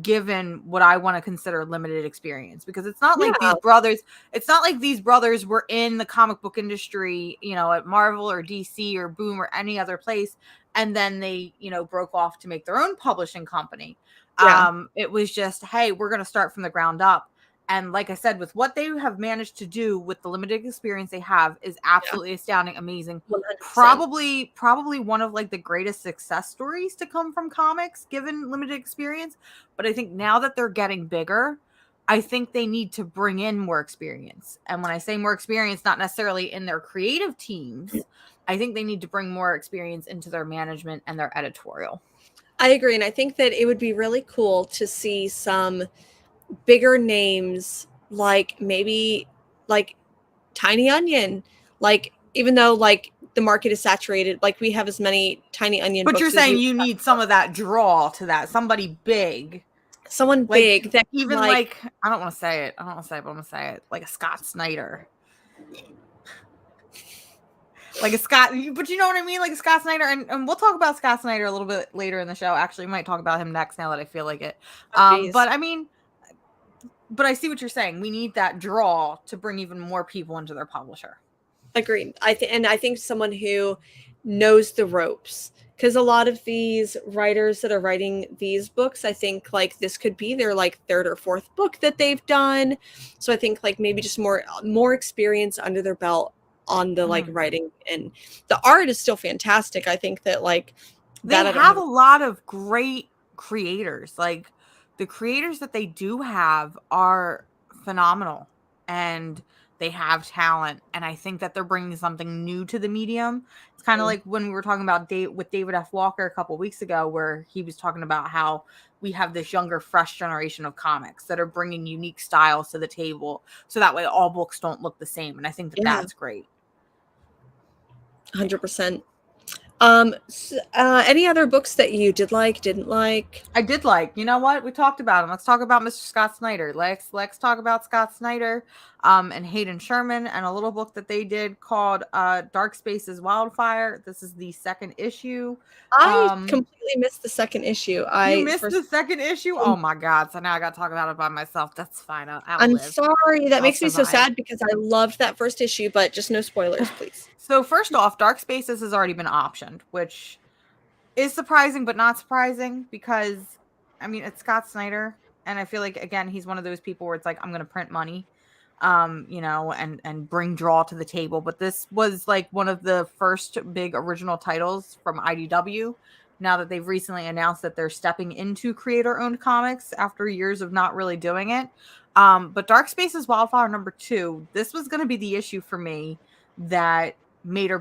given what I want to consider limited experience, because it's not like Yeah. these brothers were in the comic book industry, at Marvel or DC or Boom or any other place, and then they, broke off to make their own publishing company. Yeah. It was just, hey, we're going to start from the ground up. And like I said, with what they have managed to do with the limited experience they have is Yeah. absolutely astounding, amazing. 100%. Probably one of like the greatest success stories to come from comics, given limited experience. But I think now that they're getting bigger, I think they need to bring in more experience. And when I say more experience, not necessarily in their creative teams, I think they need to bring more experience into their management and their editorial. I agree. And I think that it would be really cool to see some bigger names, like maybe like Tiny Onion. Like, even though like the market is saturated, like we have as many Tiny Onion But you're books as saying we you need some of that draw to that, somebody big. someone Like, big that even like like, I don't want to say it. I don't want to say it, but I'm going to say it. Like a Scott Snyder. Like a Scott, but you know what I mean? Like a Scott Snyder. And we'll talk about Scott Snyder a little bit later in the show. Actually, we might talk about him next now that I feel like it. But I mean, but I see what you're saying. We need that draw to bring even more people into their publisher. Agreed. I think someone who knows the ropes, because a lot of these writers that are writing these books, I think like this could be their like third or fourth book that they've done. So I think like maybe just more experience under their belt on the like writing, and the art is still fantastic. I think that like they that have a lot of great creators. Like the creators that they do have are phenomenal, and they have talent, and I think that they're bringing something new to the medium. It's kind of like when we were talking about with David F. Walker a couple weeks ago, where he was talking about how we have this younger, fresh generation of comics that are bringing unique styles to the table, so that way all books don't look the same. And I think that that's great. 100%. Any other books that you didn't like? I did like, you know what? We talked about him. Let's talk about Mr. Scott Snyder. Let's talk about Scott Snyder, and Hayden Sherman, and a little book that they did called Dark Spaces Wildfire. This is the second issue. I completely missed the second issue. You missed the second issue? Oh my God. So now I got to talk about it by myself. That's fine. I'm sorry. That makes me so survive. sad because I loved that first issue, but just no spoilers, please. So first off, Dark Spaces has already been optioned, which is surprising, but not surprising, because I mean, it's Scott Snyder. And I feel like, again, he's one of those people where it's like, I'm going to print money, and bring draw to the table. But this was like one of the first big original titles from IDW. Now that they've recently announced that they're stepping into creator-owned comics after years of not really doing it. But Dark Spaces Wildfire #2, this was going to be the issue for me that made or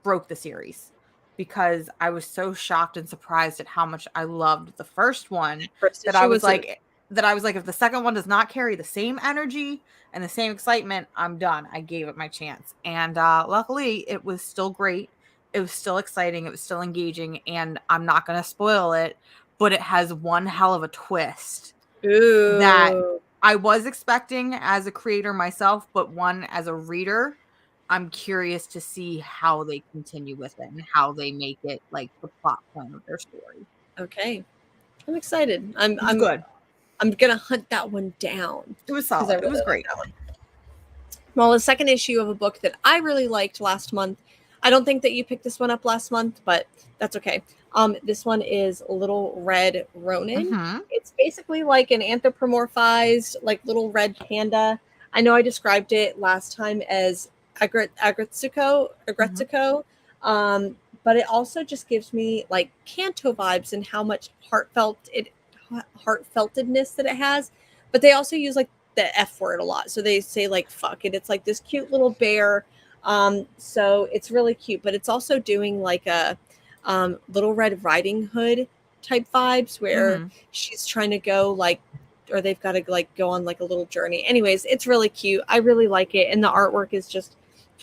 broke the series. because I was so shocked and surprised at how much I loved the first one First that I issue was was like, if the second one does not carry the same energy and the same excitement, I'm done. I gave it my chance. And luckily, it was still great. It was still exciting. It was still engaging. And I'm not going to spoil it, but it has one hell of a twist that ooh. I was expecting as a creator myself, but one as a reader, I'm curious to see how they continue with it and how they make it like the plot point of their story. Okay. I'm excited. It was good. I'm gonna hunt that one down It was because I solid. It was really like great. that one. Well, the second issue of a book that I really liked last month. I don't think that you picked this one up last month, but that's okay. This one is Little Red Ronin. Mm-hmm. It's basically like an anthropomorphized, like little red panda. I know I described it last time as Agretsuko, but it also just gives me like Kanto vibes and how much heartfeltedness that it has. But they also use like the F word a lot. So they say like fuck it. It's like this cute little bear. So it's really cute, but it's also doing like a Little Red Riding Hood type vibes where she's trying to go like, or they've got to like go on like a little journey. Anyways, it's really cute. I really like it. And the artwork is just,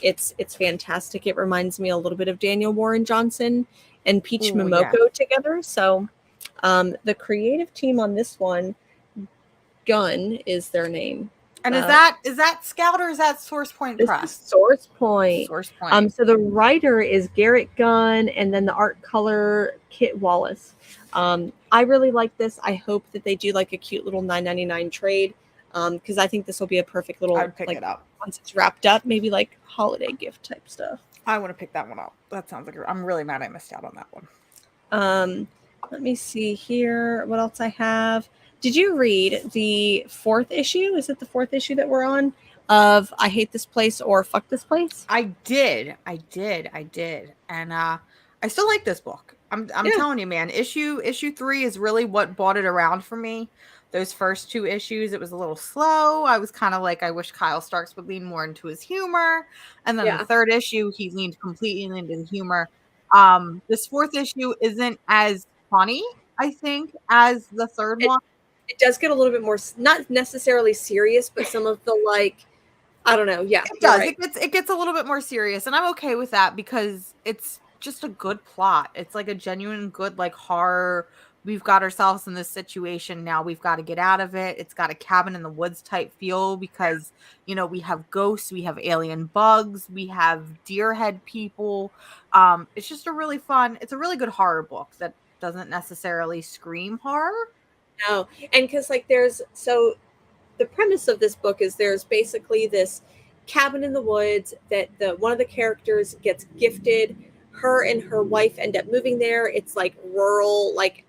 it's fantastic. It reminds me a little bit of Daniel Warren Johnson and Peach Ooh, Momoko yeah. together. So the creative team on this one, Gun is their name. And is that Scout or is that Source Point This Press? is Source Point. Source Point. So the writer is Garrett Gunn, and then the art color Kit Wallace. I really like this. I hope that they do like a cute little $9.99 trade, because I think this will be a perfect little. I'd pick like, it up once it's wrapped up. Maybe like holiday gift type stuff. I want to pick that one up. That sounds like I'm really mad I missed out on that one. Let me see here. What else I have? Did you read the 4th issue? Is it the 4th issue that we're on of I Hate This Place or Fuck This Place? I did. And I still like this book. I'm telling you, man, issue 3 is really what brought it around for me. Those first 2 issues, it was a little slow. I was kind of like, I wish Kyle Starks would lean more into his humor. And then the 3rd issue, he leaned completely into the humor. This 4th issue isn't as funny, I think, as the 3rd one. It does get a little bit more, not necessarily serious, but some of the like, I don't know. Yeah, it does. Right. It gets a little bit more serious, and I'm okay with that because it's just a good plot. It's like a genuine good like horror. We've got ourselves in this situation now. We've got to get out of it. It's got a cabin in the woods type feel because we have ghosts, we have alien bugs, we have deer head people. It's just a really good horror book that doesn't necessarily scream horror. No, and because like the premise of this book is there's basically this cabin in the woods that one of the characters gets gifted. Her and her wife end up moving there. It's like rural, like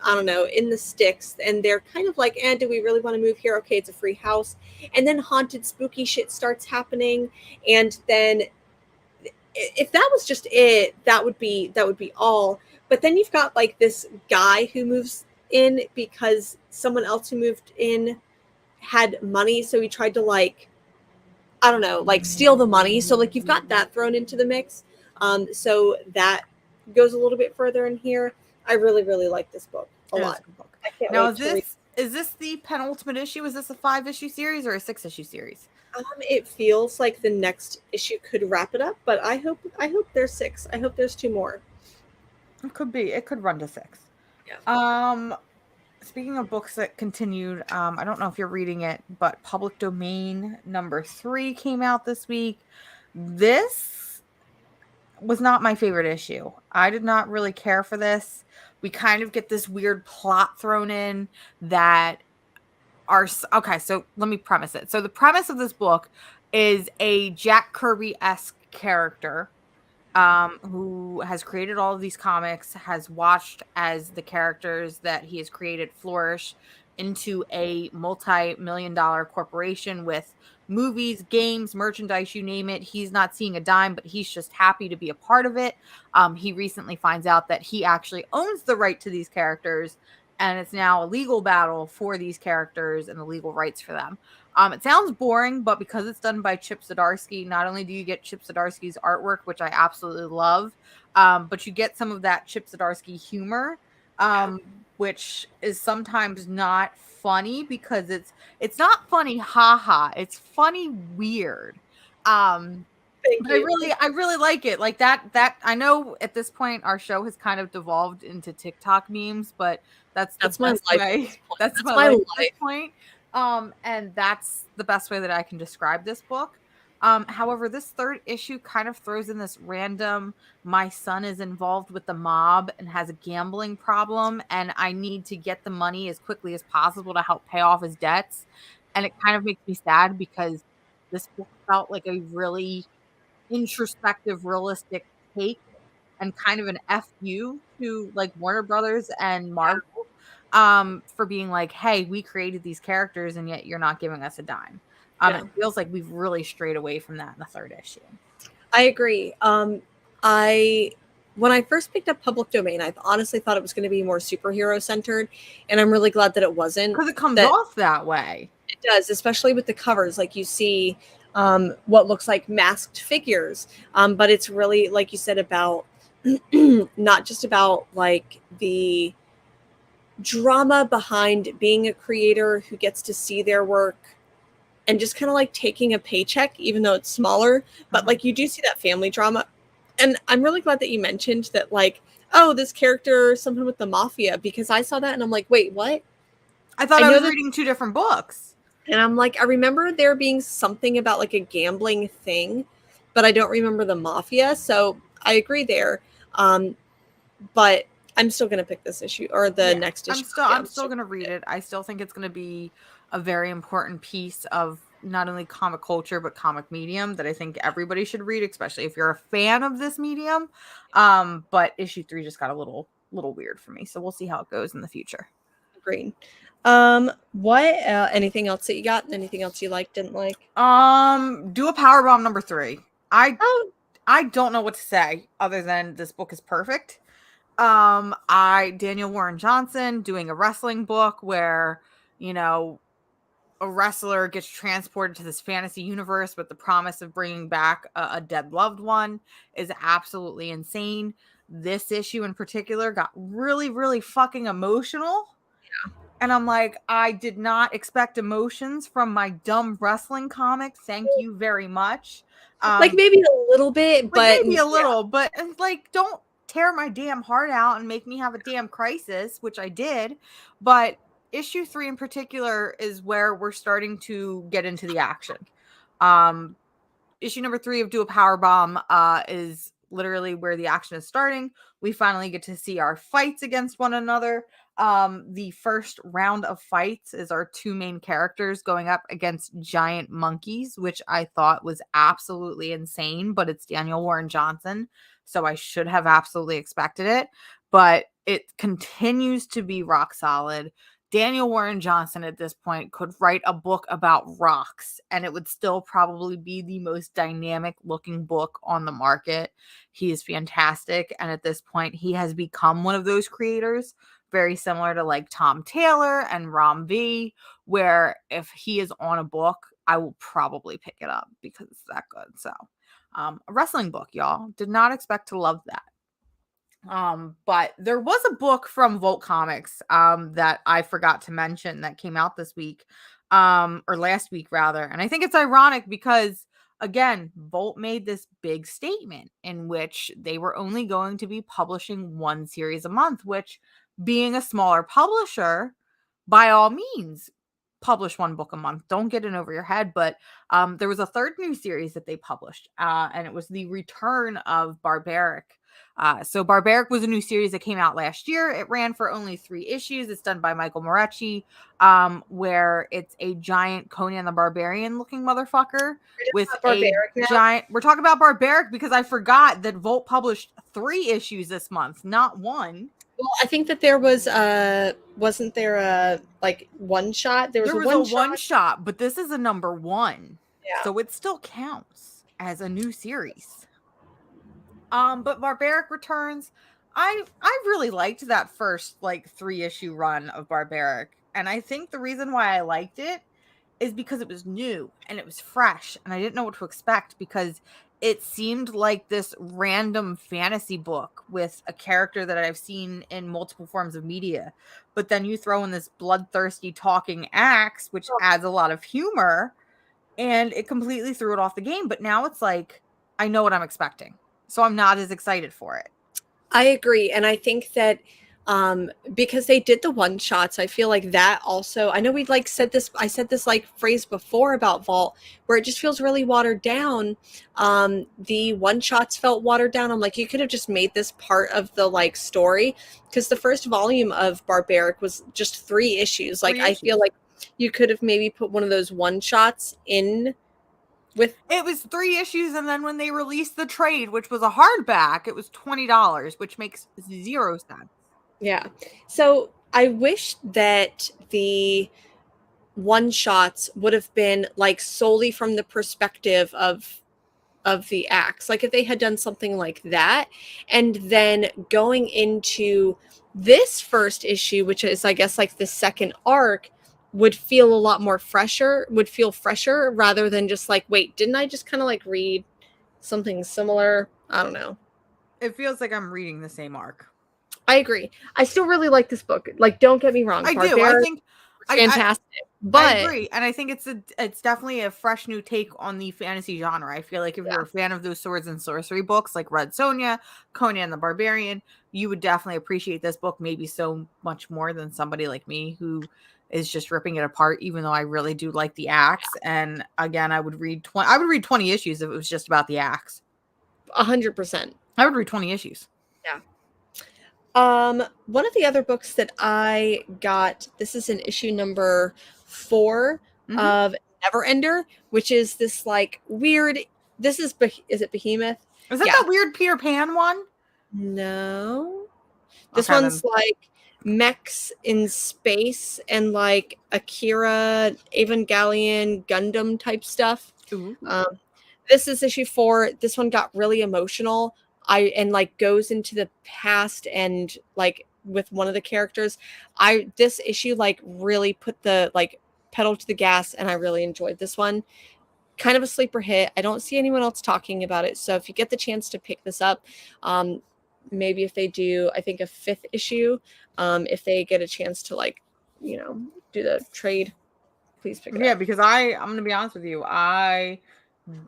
I don't know, in the sticks, and they're kind of like, do we really want to move here? Okay, it's a free house. And then haunted, spooky shit starts happening, and then if that was just it, that would be all. But then you've got like this guy who moves in because someone else who moved in had money, so he tried to like, I don't know, like steal the money. So like you've got that thrown into the mix. So that goes a little bit further in here. I really, really like this book a lot. I can't now is this the penultimate issue? Is this a 5-issue series or a 6-issue series? It feels like the next issue could wrap it up, but I hope there's 6. I hope there's 2 more. It could be. It could run to 6. Yeah. Speaking of books that continued, I don't know if you're reading it, but Public Domain number 3 came out this week. This was not my favorite issue. I did not really care for this. We kind of get this weird plot thrown in that okay, so let me premise it. So the premise of this book is a Jack Kirby-esque character who has created all of these comics, has watched as the characters that he has created flourish into a multi-million-dollar corporation with movies, games, merchandise, you name it. He's not seeing a dime, but he's just happy to be a part of it. He recently finds out that he actually owns the right to these characters and it's now a legal battle for these characters and the legal rights for them. It sounds boring, but because it's done by Chip Zdarsky, not only do you get Chip Zdarsky's artwork, which I absolutely love, but you get some of that Chip Zdarsky humor, which is sometimes not funny because it's not funny, haha. It's funny weird. Thank But you. I really like it. Like that I know at this point our show has kind of devolved into TikTok memes, but that's the That's my best life at way. this point. That's That's my my life at this life. point. And that's the best way that I can describe this book. However, this third issue kind of throws in this random my son is involved with the mob and has a gambling problem, and I need to get the money as quickly as possible to help pay off his debts. And it kind of makes me sad because this book felt like a really introspective, realistic take and kind of an FU to like Warner Brothers and Marvel for being like, hey, we created these characters and yet you're not giving us a dime. Yeah. It feels like we've really strayed away from that in the third issue. I agree. I when I first picked up Public Domain, I honestly thought it was going to be more superhero centered, and I'm really glad that it wasn't. Because it comes That off that way. it does, especially with the covers. Like you see what looks like masked figures, but it's really, like you said, about not just about like the drama behind being a creator who gets to see their work and just kind of like taking a paycheck, even though it's smaller. But like you do see that family drama. And I'm really glad that you mentioned that, like, oh, this character, something with the mafia, because I saw that and I'm like, wait, what? I thought I I know was that- reading two different books. And I'm like, I remember there being something about like a gambling thing, but I don't remember the mafia. So I agree there. But I'm still going to pick this issue or the next issue. I'm still going to read it. I still think it's going to be a very important piece of not only comic culture but comic medium that I think everybody should read, especially if you're a fan of this medium. But issue 3 just got a little weird for me, so we'll see how it goes in the future. Agreed. What anything else that you got? Anything else you liked, didn't like? Do a Powerbomb number 3. Oh, I don't know what to say other than this book is perfect. Daniel Warren Johnson doing a wrestling book where, you know, a wrestler gets transported to this fantasy universe with the promise of bringing back a dead loved one is absolutely insane. This issue in particular got really, really fucking emotional. yeah. And I'm like, I did not expect emotions from my dumb wrestling comic. Thank you very much. Like maybe a little bit, but maybe a little, but like, don't tear my damn heart out and make me have a damn crisis, which I did. But issue 3 in particular is where we're starting to get into the action. Issue number 3 of Do a Powerbomb is literally where the action is starting. We finally get to see our fights against one another. The first round of fights is our two main characters going up against giant monkeys, which I thought was absolutely insane, but it's Daniel Warren Johnson, so I should have absolutely expected it, but it continues to be rock solid. Daniel Warren Johnson at this point could write a book about rocks and it would still probably be the most dynamic looking book on the market. He is fantastic, and at this point he has become one of those creators, very similar to like Tom Taylor and Ram V, where if he is on a book, I will probably pick it up because it's that good. So a wrestling book, y'all. Did not expect to love that. But there was a book from Volt Comics that I forgot to mention that came out this week, or last week rather. And I think it's ironic because again, Volt made this big statement in which they were only going to be publishing one series a month, which, being a smaller publisher, by all means, publish one book a month. Don't get in over your head. But there was a third new series that they published, and it was the return of Barbaric. So Barbaric was a new series that came out last year. It ran for only 3 issues. It's done by Michael Morecci, where it's a giant Conan the Barbarian looking motherfucker with a giant. We're talking about Barbaric because I forgot that Volt published 3 issues this month, not 1. Well, I think that there was wasn't there a like one shot? There was a one shot, but this is a number 1. Yeah. So it still counts as a new series. But Barbaric returns. I really liked that first like 3-issue run of Barbaric, and I think the reason why I liked it is because it was new and it was fresh, and I didn't know what to expect because it seemed like this random fantasy book with a character that I've seen in multiple forms of media. But then you throw in this bloodthirsty talking axe, which adds a lot of humor, and it completely threw it off the game. But now it's like I know what I'm expecting, so I'm not as excited for it. I agree. And I think that because they did the one shots, I feel like that also, I know we like said this, I said this like phrase before about Vault, where it just feels really watered down. The one shots felt watered down. I'm like, you could have just made this part of the like story, because the first volume of Barbaric was just 3 issues. Like, I feel like you could have maybe put one of those one shots in with it. Was 3 issues, and then when they released the trade, which was a hardback, it was $20, which makes 0 sense. Yeah. So I wish that the one shots would have been like solely from the perspective of the axe. Like if they had done something like that, and then going into this first issue, which is I guess like the second arc, would feel a lot more fresher, would feel fresher rather than just like, wait, didn't I just kind of like read something similar? I don't know. It feels like I'm reading the same arc. I agree. I still really like this book. Like, don't get me wrong. I do. I think fantastic. But I agree, and I think it's definitely a fresh new take on the fantasy genre. I feel like if you're a fan of those swords and sorcery books like Red Sonja, Conan the Barbarian, you would definitely appreciate this book maybe so much more than somebody like me who is just ripping it apart, even though I really do like the axe. And again, I would read 20 issues if it was just about the axe. 100%. I would read 20 issues. Yeah. One of the other books that I got, this is in issue number 4 of Neverender, which is this like weird, is it Behemoth? Is that that weird Peter Pan one? No. This one's like mechs in space and like Akira, Evangelion, Gundam type stuff. This is issue 4. This one got really emotional. And like goes into the past and like with one of the characters. This issue like really put the like pedal to the gas, and I really enjoyed this one. Kind of a sleeper hit. I don't see anyone else talking about it, so if you get the chance to pick this up, maybe if they do, I think a 5th issue, if they get a chance to like, you know, do the trade, please pick it up. Yeah, because I'm gonna be honest with you, I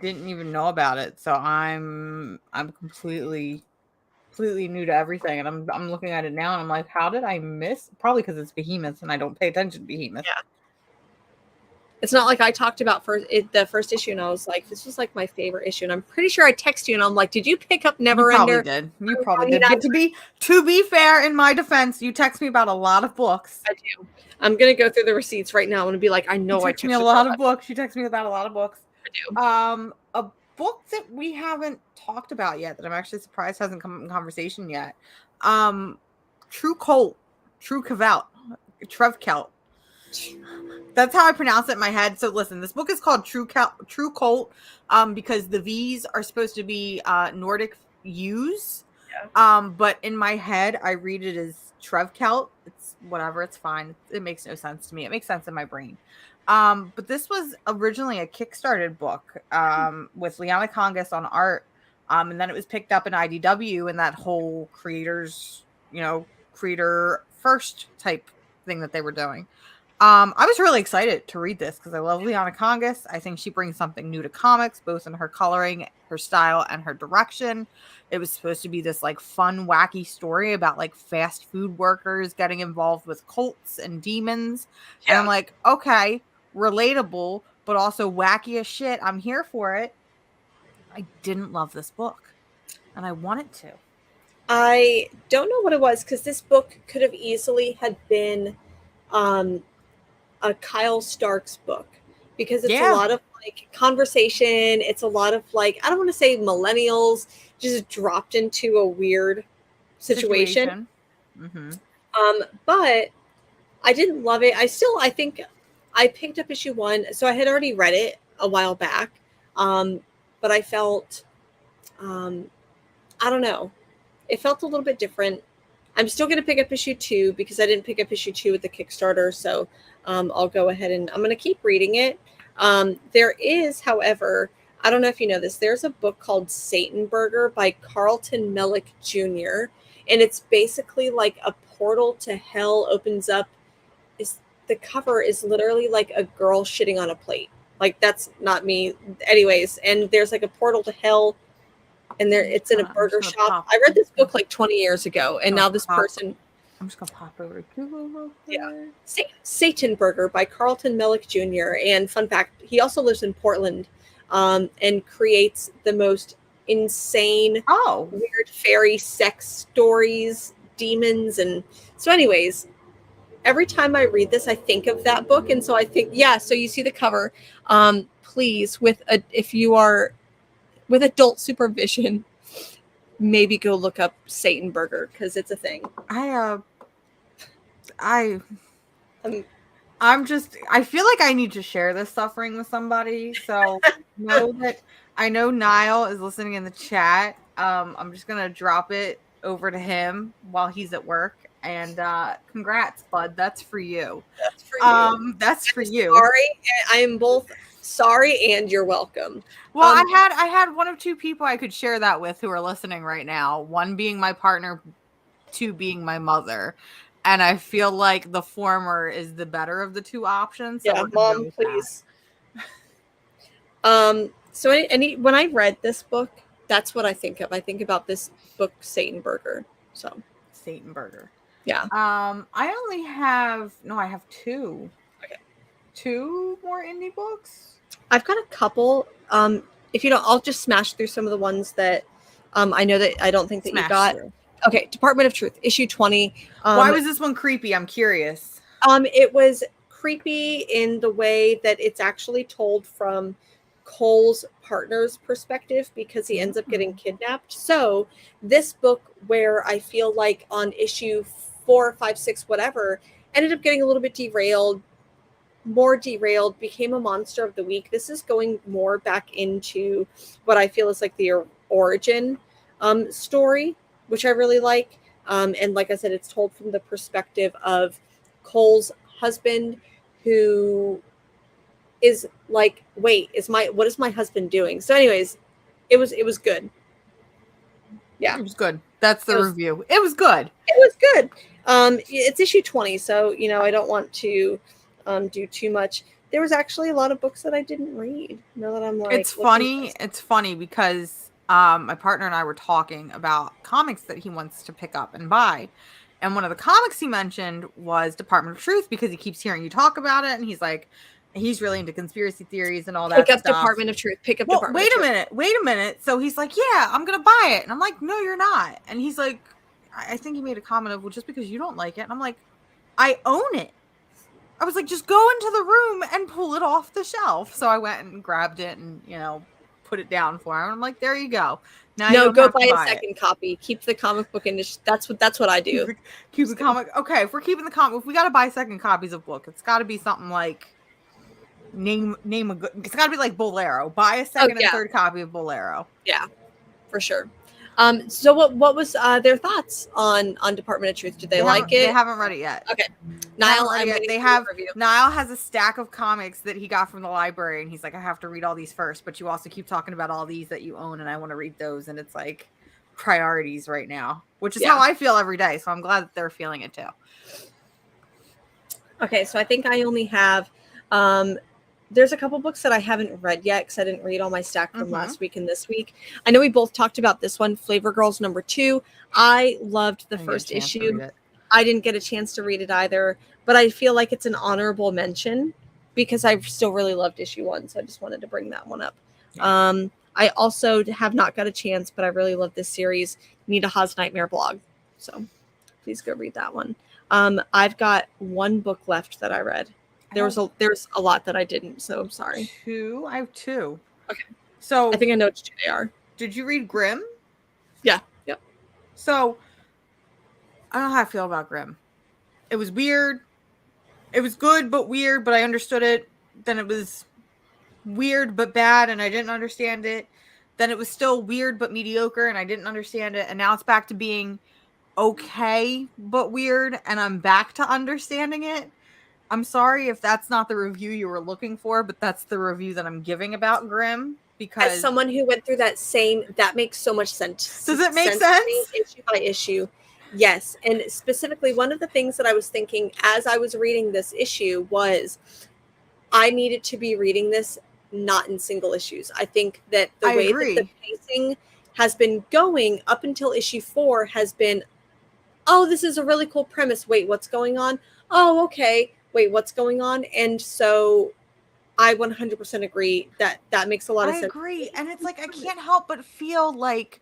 didn't even know about it, so I'm completely new to everything, and I'm looking at it now, and I'm like, how did I miss? Probably because it's Behemoth, and I don't pay attention to Behemoth. Yeah, it's not like I talked about the first issue, and I was like, this was like my favorite issue, and I'm pretty sure I texted you, and I'm like, did you pick up Neverender? You probably did. But to be fair, in my defense, you text me about a lot of books. I do. I'm gonna go through the receipts right now. I'm gonna be like, I know I texted me a lot of books. You text me about a lot of books. I do. A book that we haven't talked about yet that I'm actually surprised hasn't come in conversation yet. True Cult, Trevkelt. That's how I pronounce it in my head. So listen, this book is called True Cult, because the V's are supposed to be Nordic U's. Yeah. But in my head, I read it as Trevkelt. It's whatever. It's fine. It makes no sense to me. It makes sense in my brain. But this was originally a Kickstarted book with Liana Congas on art. And then it was picked up in IDW and that whole creator first type thing that they were doing. I was really excited to read this because I love Liana Congas. I think she brings something new to comics, both in her coloring, her style, and her direction. It was supposed to be this like fun, wacky story about like fast food workers getting involved with cults and demons. Yeah. And I'm like, okay, relatable, but also wacky as shit. I'm here for it. I didn't love this book, and I wanted to. I don't know what it was, because this book could have easily had been a Kyle Starks book, because it's a lot of like conversation. It's a lot of like, I don't want to say millennials just dropped into a weird situation. But I didn't love it. I think I picked up issue 1, so I had already read it a while back. But I felt, I don't know. It felt a little bit different. I'm still going to pick up issue 2 because I didn't pick up issue 2 with the Kickstarter. So I'll go ahead and I'm going to keep reading it. There is, however, I don't know if you know this, there's a book called Satan Burger by Carlton Mellick Jr. And it's basically like a portal to hell opens up. The cover is literally like a girl shitting on a plate. Like, that's not me. Anyways, and there's like a portal to hell, and it's in a burger shop. I read this book like 20 years ago, and now this person. I'm just gonna pop over to Google real quick. Yeah, Satan Burger by Carlton Mellick Jr. And fun fact, he also lives in Portland, and creates the most insane, weird fairy sex stories, demons, and so. Anyways, every time I read this, I think of that book, and so I think, so you see the cover. Please, if you are with adult supervision, maybe go look up Satan Burger because it's a thing. I feel like I need to share this suffering with somebody. So I know Niall is listening in the chat. I'm just gonna drop it over to him while he's at work. And congrats, bud. That's for you. That's for you. That's for you. Sorry, I am both sorry and you're welcome. Well, I had one of two people I could share that with who are listening right now. One being my partner, two being my mother. And I feel like the former is the better of the two options. So Mom, please. So when I read this book, that's what I think of. I think about this book, Satan Burger. So Satan Burger. Yeah. I have two. Okay. Two more indie books. I've got a couple. If you don't, I'll just smash through some of the ones that I know that I don't think that you got. Through. Okay, Department of Truth, issue 20. Why was this one creepy? I'm curious. It was creepy in the way that it's actually told from Cole's partner's perspective because he ends up getting kidnapped. So this book, where I feel like on issue 4, 5, 6, whatever, ended up getting a little bit more derailed, became a monster of the week. This is going more back into what I feel is like the origin story, which I really like. And like I said, it's told from the perspective of Cole's husband, who is like, wait, what is my husband doing? So anyways, it was good. Yeah. It was good. That's the review. It was good. It was good. It's issue 20, so I don't want to do too much. There was actually a lot of books that I didn't read. Now that I'm like, it's funny because my partner and I were talking about comics that he wants to pick up and buy. And one of the comics he mentioned was Department of Truth because he keeps hearing you talk about it. And he's like, he's really into conspiracy theories and all that stuff. Department of Truth. Pick up Department of Truth. Wait a minute. So he's like, yeah, I'm going to buy it. And I'm like, no, you're not. And he's like, I think he made a comment of, well, just because you don't like it. And I'm like, I own it. I was like, just go into the room and pull it off the shelf. So I went and grabbed it and, put it down for him. And I'm like, there you go. Now go buy a second copy. Keep the comic book in. That's what I do. Keep the comic. Okay, if we're keeping the comic, if we got to buy second copies of book, it's got to be something like name a good. It's got to be like Bolero. Buy a second and third copy of Bolero. Yeah, for sure. So what was their thoughts on Department of Truth? Did they like it? They haven't read it yet. Okay. Niall, Niall has a stack of comics that he got from the library, and he's like, I have to read all these first, but you also keep talking about all these that you own, and I want to read those, and it's like priorities right now, which is how I feel every day. So I'm glad that they're feeling it too. Okay, so I think I only have there's a couple books that I haven't read yet because I didn't read all my stack from last week and this week. I know we both talked about this one, Flavor Girls #2. I loved the first issue. I didn't get a chance to read it either, but I feel like it's an honorable mention because I still really loved issue 1. So I just wanted to bring that one up. Yeah. I also have not got a chance, but I really love this series, Nita Ha's Nightmare Blog. So please go read that one. I've got one book left that I read. There's a lot that I didn't, so I'm sorry. I have 2. Okay. So I think I know which 2 they are. Did you read Grimm? Yeah. Yep. So I don't know how I feel about Grimm. It was weird. It was good but weird, but I understood it. Then it was weird but bad, and I didn't understand it. then it was still weird but mediocre, and I didn't understand it. And now it's back to being okay but weird, and I'm back to understanding it. I'm sorry if that's not the review you were looking for, but that's the review that I'm giving about Grimm. Because as someone who went through that makes so much sense. Does it make to sense? me, issue by issue. Yes. And specifically, one of the things that I was thinking as I was reading this issue was I needed to be reading this not in single issues. I think that the way that the pacing has been going up until issue 4 has been, oh, this is a really cool premise. Wait, what's going on? Oh, okay. Wait, what's going on? And so I 100% agree that that makes a lot of sense. I agree. And it's like, I can't help but feel like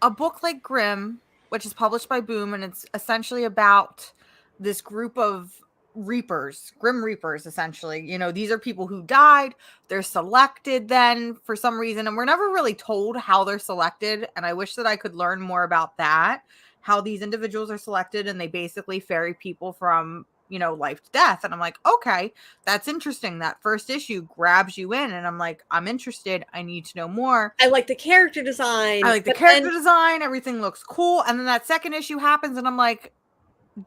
a book like Grimm, which is published by Boom, and it's essentially about this group of reapers, Grim Reapers, essentially. You know, these are people who died. They're selected then for some reason, and we're never really told how they're selected. And I wish that I could learn more about that, how these individuals are selected, and they basically ferry people from, you know, life to death. And I'm like, okay, that's interesting. That first issue grabs you in, and I'm like, I'm interested. I need to know more. I like the character design. I like the character design. Everything looks cool. And then that second issue happens, and I'm like,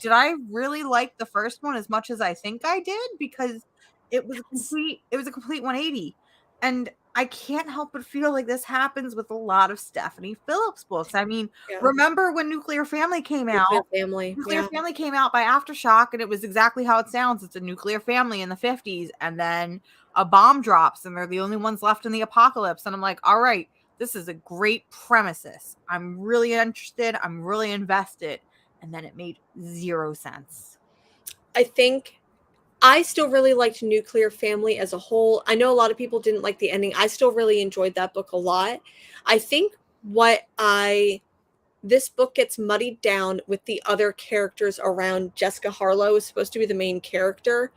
did I really like the first one as much as I think I did? Because it was a complete 180. And I can't help but feel like this happens with a lot of Stephanie Phillips books. I mean, remember when Nuclear Family came out? Nuclear Family came out by Aftershock, and it was exactly how it sounds. It's a nuclear family in the 50s, and then a bomb drops, and they're the only ones left in the apocalypse. And I'm like, all right, this is a great premises. I'm really interested. I'm really invested. And then it made zero sense. I think I still really liked Nuclear Family as a whole. I know a lot of people didn't like the ending. I still really enjoyed that book a lot. I think this book gets muddied down with the other characters around. Jessica Harlow is supposed to be the main character.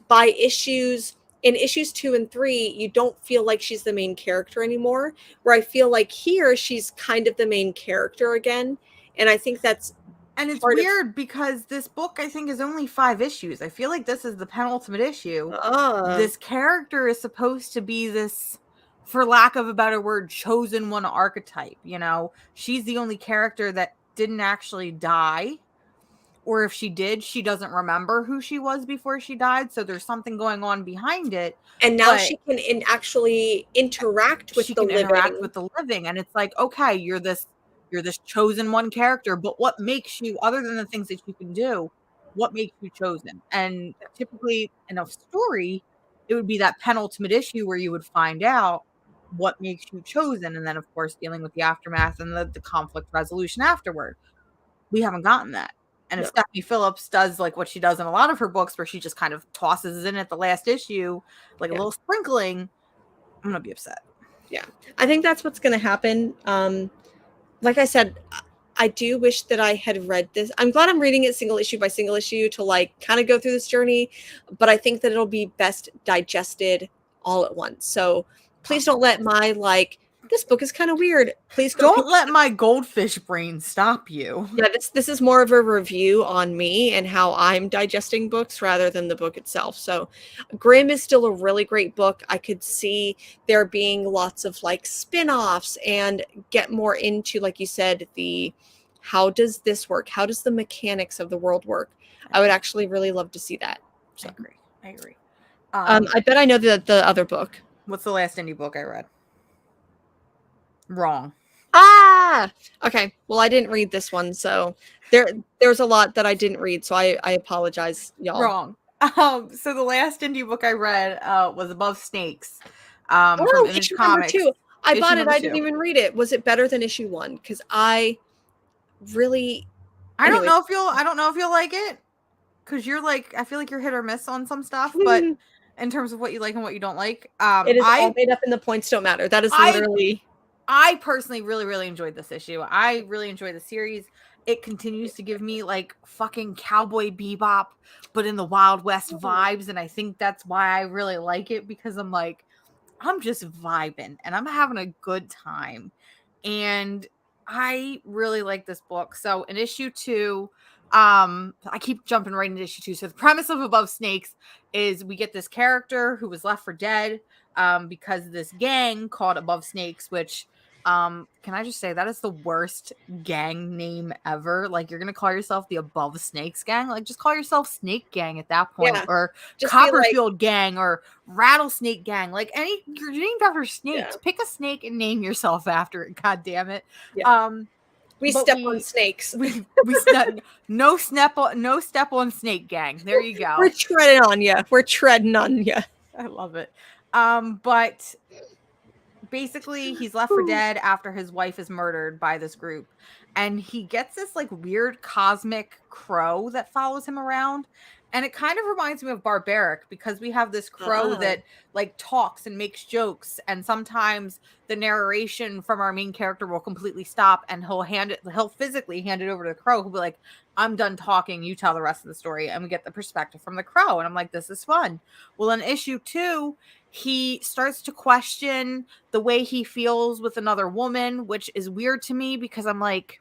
By in issues 2 and 3, you don't feel like she's the main character anymore. Where I feel like here, she's kind of the main character again. And I think that's... And it's weird because this book, I think, is only 5 issues. I feel like this is the penultimate issue. This character is supposed to be this, for lack of a better word, chosen one archetype. You know, she's the only character that didn't actually die. Or if she did, she doesn't remember who she was before she died. So there's something going on behind it. And now she can actually interact with the living. Interact with the living. And it's like, okay, you're this chosen one character, but what makes you, other than the things that you can do, what makes you chosen? And typically in a story, it would be that penultimate issue where you would find out what makes you chosen. And then, of course, dealing with the aftermath and the conflict resolution afterward. We haven't gotten that. And if Stephanie Phillips does like what she does in a lot of her books, where she just kind of tosses in at the last issue, like a little sprinkling, I'm going to be upset. Yeah. I think that's what's going to happen. Like I said, I do wish that I had read this. I'm glad I'm reading it single issue by single issue to like kind of go through this journey, but I think that it'll be best digested all at once. So please don't let my this book is kind of weird. Please don't let my goldfish brain stop you. Yeah, this is more of a review on me and how I'm digesting books rather than the book itself. So Grimm is still a really great book. I could see there being lots of spin-offs and get more into, like you said, how does this work? How does the mechanics of the world work? I would actually really love to see that. So. I agree. I bet I know the other book. What's the last indie book I read? Wrong. Okay. Well, I didn't read this one, so there's a lot that I didn't read, so I apologize, y'all. Wrong. So the last indie book I read was Above Snakes. From Image issue Comics. number 2. I Issue bought it. I 2. didn't even read it. Was it better than issue 1? Because I don't know if you'll like it. Because you're I feel like you're hit or miss on some stuff, but in terms of what you like and what you don't like, it is all made up, and the points don't matter. That is literally. I personally really, really enjoyed this issue. I really enjoy the series. It continues to give me fucking Cowboy Bebop, but in the Wild West vibes. And I think that's why I really like it, because I'm just vibing and I'm having a good time. And I really like this book. So in issue 2, I keep jumping right into issue 2. So the premise of Above Snakes is we get this character who was left for dead because this gang called Above Snakes, which Can I just say that is the worst gang name ever? Like, you're gonna call yourself the Above Snakes Gang? Like, just call yourself Snake Gang at that point, Yeah. or Just be like, Copperfield Gang, or Rattlesnake Gang. Like, you're named after snakes. Yeah. Pick a snake and name yourself after it. God damn it. Yeah. we but step on snakes. we step no step on Snake Gang. There you go. We're treading on you. We're treading on you. I love it. But basically he's left for dead after his wife is murdered by this group, and he gets this like weird cosmic crow that follows him around, and it kind of reminds me of Barbaric, because we have this crow that like talks and makes jokes, and sometimes the narration from our main character will completely stop, and he'll physically hand it over to the crow, who'll be like, I'm done talking, you tell the rest of the story, and we get the perspective from the crow. And I'm like, this is fun. Well, in issue 2, he starts to question the way he feels with another woman, which is weird to me, because I'm like,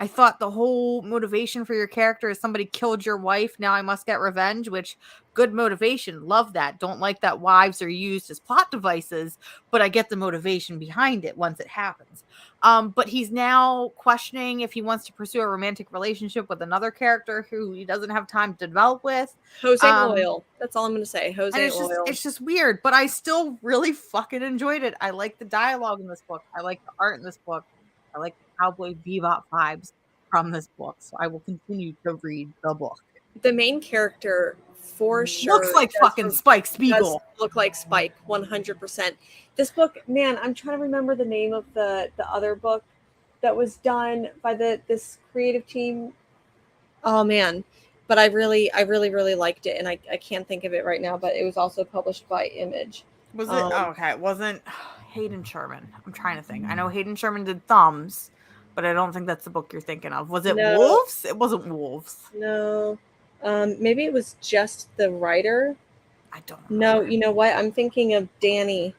I thought the whole motivation for your character is somebody killed your wife, now I must get revenge, which, good motivation, love that. Don't like that wives are used as plot devices, but I get the motivation behind it once it happens. But he's now questioning if he wants to pursue a romantic relationship with another character who he doesn't have time to develop with. Jose Oil. That's all I'm going to say. Jose Oil. It's just weird, but I still really fucking enjoyed it. I like the dialogue in this book. I like the art in this book. I like the Cowboy Bebop vibes from this book. So I will continue to read the book. The main character, for sure, looks like fucking Spike Spiegel. Look like Spike, 100%. This book, man, I'm trying to remember the name of the other book that was done by this creative team. Oh man, but I really liked it, and I can't think of it right now. But it was also published by Image. Was it? Okay, it wasn't Hayden Sherman. I'm trying to think. I know Hayden Sherman did Thumbs, but I don't think that's the book you're thinking of. Was it Wolves? It wasn't Wolves. No. Maybe it was just the writer. I don't know. No, you know what? I'm thinking of Danny.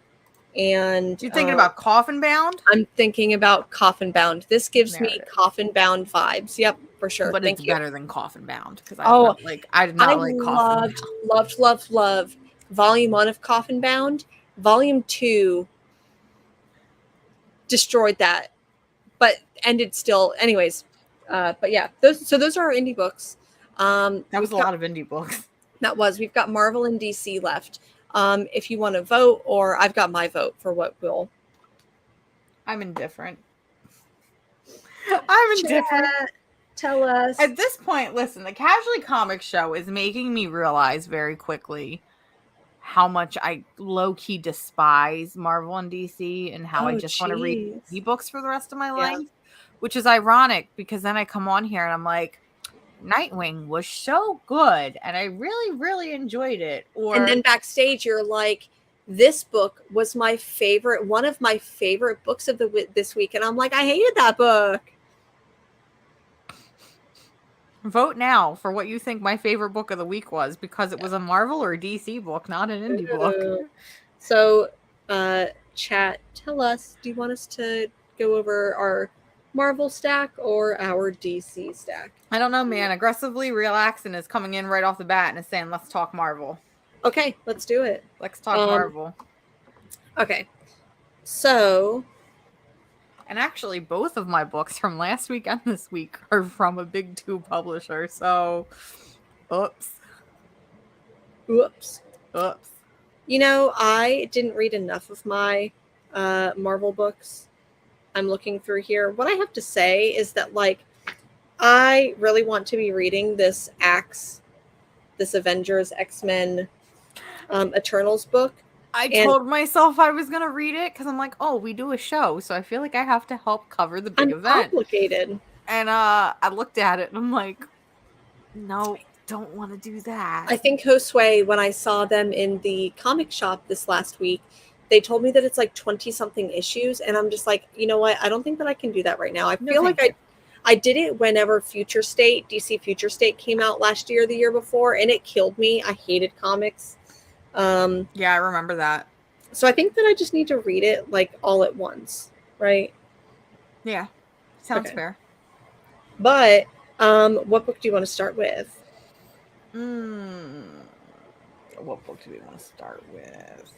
And you're thinking about Coffin Bound? I'm thinking about Coffin Bound. This gives me Coffin Bound vibes. Yep, for sure. But it's better than Coffin Bound, because I did not like Coffin Bound. Loved Volume 1 of Coffin Bound. Volume 2 destroyed that, but ended still. Anyways, but yeah, those are our indie books. That was a lot of indie books. We've got Marvel and DC left. If you want to vote, or I've got my vote for what will. I'm indifferent. I'm indifferent. Tell us. At this point, listen, the Casually Comics show is making me realize very quickly how much I low-key despise Marvel and DC, and how I just want to read ebooks for the rest of my life, which is ironic, because then I come on here and I'm like, Nightwing was so good, and I really, really enjoyed it. And then backstage, you're like, this book was my favorite, one of my favorite books of this week, and I'm like, I hated that book. Vote now for what you think my favorite book of the week was, because it was a Marvel or DC book, not an indie book. So, chat, tell us, do you want us to go over our Marvel stack or our DC stack? I don't know, man. Aggressively Relaxing is coming in right off the bat and is saying, let's talk Marvel. Okay, let's do it. Let's talk Marvel. Okay. So, and actually, both of my books from last week and this week are from a big 2 publisher. So, oops. You know, I didn't read enough of my Marvel books. I'm looking through here. What I have to say is that, like, I really want to be reading this Avengers X-Men Eternals book. I told myself I was going to read it, because I'm like, oh, we do a show, so I feel like I have to help cover the big event. Complicated. And I looked at it and I'm like, no, don't want to do that. I think Josue, when I saw them in the comic shop this last week, they told me that it's like 20-something issues, and I'm just like, you know what? I don't think that I can do that right now. I feel like I did it whenever DC Future State came out last year or the year before, and it killed me. I hated comics. Yeah, I remember that. So I think that I just need to read it like all at once, right? Yeah, sounds fair. But what book do you want to start with? What book do we want to start with?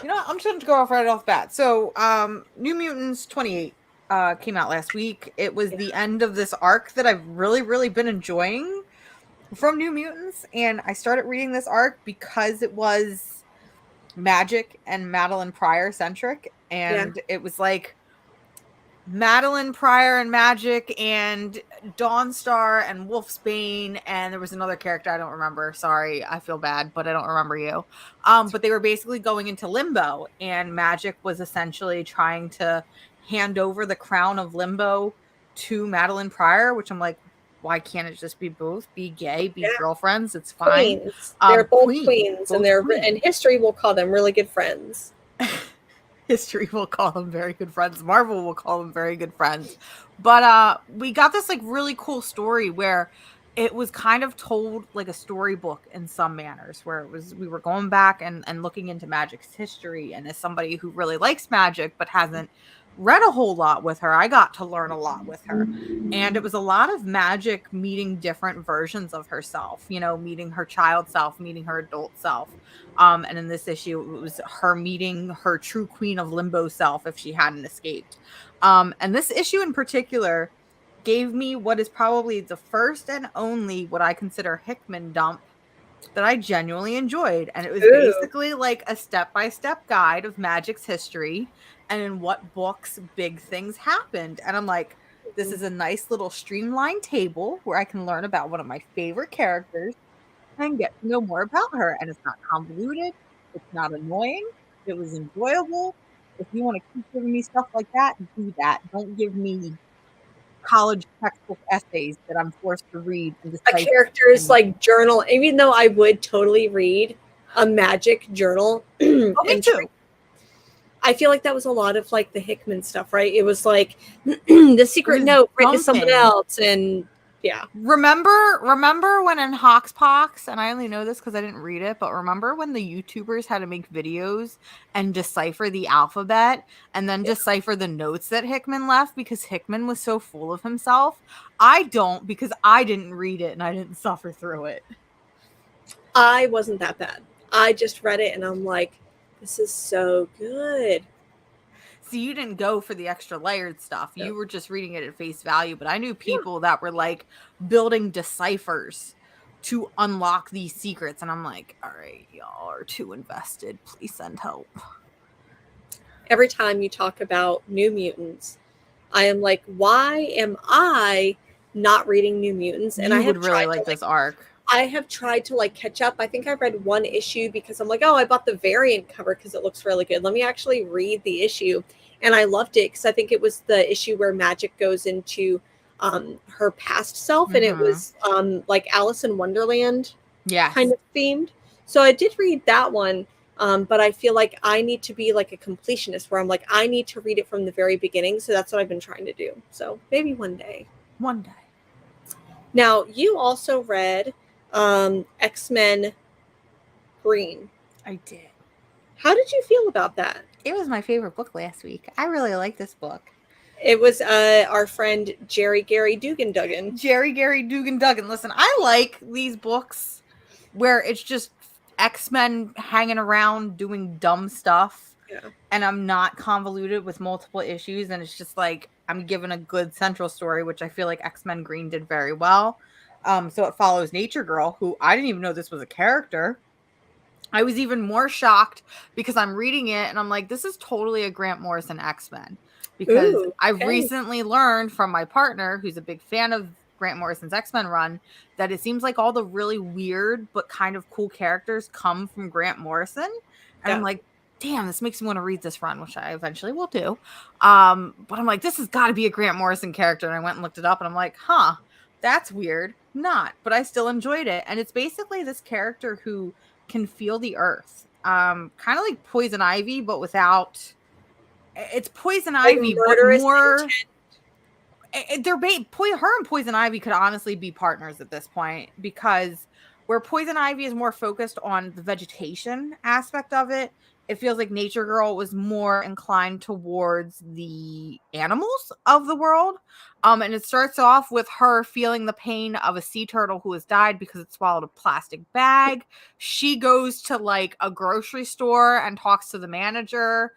You know what? I'm just going to go right off the bat. So, New Mutants 28 came out last week. It was the end of this arc that I've really, really been enjoying from New Mutants. And I started reading this arc because it was Magic and Madeline Pryor centric. And it was like Madeline Pryor and Magic and Dawnstar and Wolfsbane, and there was another character I don't remember. Sorry, I feel bad, but I don't remember you. But they were basically going into limbo, and Magic was essentially trying to hand over the crown of limbo to Madeline Pryor, which I'm like, why can't it just be both? Be gay, be girlfriends. It's fine. Queens. They're both both queens, and they're queens. and history will call them really good friends. History will call them very good friends. Marvel will call them very good friends. But we got this like really cool story where it was kind of told like a storybook in some manners, where it was we were going back and looking into Magic's history. And as somebody who really likes Magic but hasn't read a whole lot with her, I got to learn a lot with her. And it was a lot of Magic meeting different versions of herself, you know, meeting her child self, meeting her adult self. And in this issue, it was her meeting her true Queen of Limbo self if she hadn't escaped. And this issue in particular gave me what is probably the first and only what I consider Hickman dump that I genuinely enjoyed. And it was basically like a step-by-step guide of Magic's history and in what books big things happened. And I'm like, this is a nice little streamlined table where I can learn about one of my favorite characters and get to know more about her. And it's not convoluted. It's not annoying. It was enjoyable. If you want to keep giving me stuff like that, do that. Don't give me college textbook essays that I'm forced to read. And a character's like journal, even though I would totally read a Magic journal. Oh, me too. I feel like that was a lot of like the Hickman stuff, right? It was like the secret note written to someone else, and yeah. Remember when in Hoxpox, and I only know this because I didn't read it, but remember when the YouTubers had to make videos and decipher the alphabet and then decipher the notes that Hickman left because Hickman was so full of himself? I don't, because I didn't read it and I didn't suffer through it. I wasn't that bad. I just read it and I'm like, this is so good. See, you didn't go for the extra layered stuff. No. You were just reading it at face value. But I knew people that were like building deciphers to unlock these secrets. And I'm like, all right, y'all are too invested. Please send help. Every time you talk about New Mutants, I am like, why am I not reading New Mutants? And I would really like this arc. I have tried to like catch up. I think I read one issue because I'm like, oh, I bought the variant cover because it looks really good. Let me actually read the issue. And I loved it because I think it was the issue where Magic goes into her past self. And it was like Alice in Wonderland kind of themed. So I did read that one. But I feel like I need to be like a completionist where I'm like, I need to read it from the very beginning. So that's what I've been trying to do. So maybe one day. One day. Now, you also read X-Men Green. I did. How did you feel about that? It was my favorite book last week. I really like this book. It was our friend Jerry Gary Dugan Duggan. Jerry Gary Dugan Duggan. Listen, I like these books where it's just X-Men hanging around doing dumb stuff. Yeah. And I'm not convoluted with multiple issues. And it's just like I'm given a good central story, which I feel like X-Men Green did very well. So it follows Nature Girl, who I didn't even know this was a character. I was even more shocked because I'm reading it and I'm like, this is totally a Grant Morrison X-Men. Because I've recently learned from my partner, who's a big fan of Grant Morrison's X-Men run, that it seems like all the really weird but kind of cool characters come from Grant Morrison. And I'm like, damn, this makes me want to read this run, which I eventually will do. But I'm like, this has got to be a Grant Morrison character. And I went and looked it up and I'm like, huh, that's weird. Not, but I still enjoyed it. And it's basically this character who can feel the earth. Kind of like Poison Ivy, but without... It's Poison Ivy, but more... her and Poison Ivy could honestly be partners at this point, because where Poison Ivy is more focused on the vegetation aspect of it, it feels like Nature Girl was more inclined towards the animals of the world. And it starts off with her feeling the pain of a sea turtle who has died because it swallowed a plastic bag. She goes to like a grocery store and talks to the manager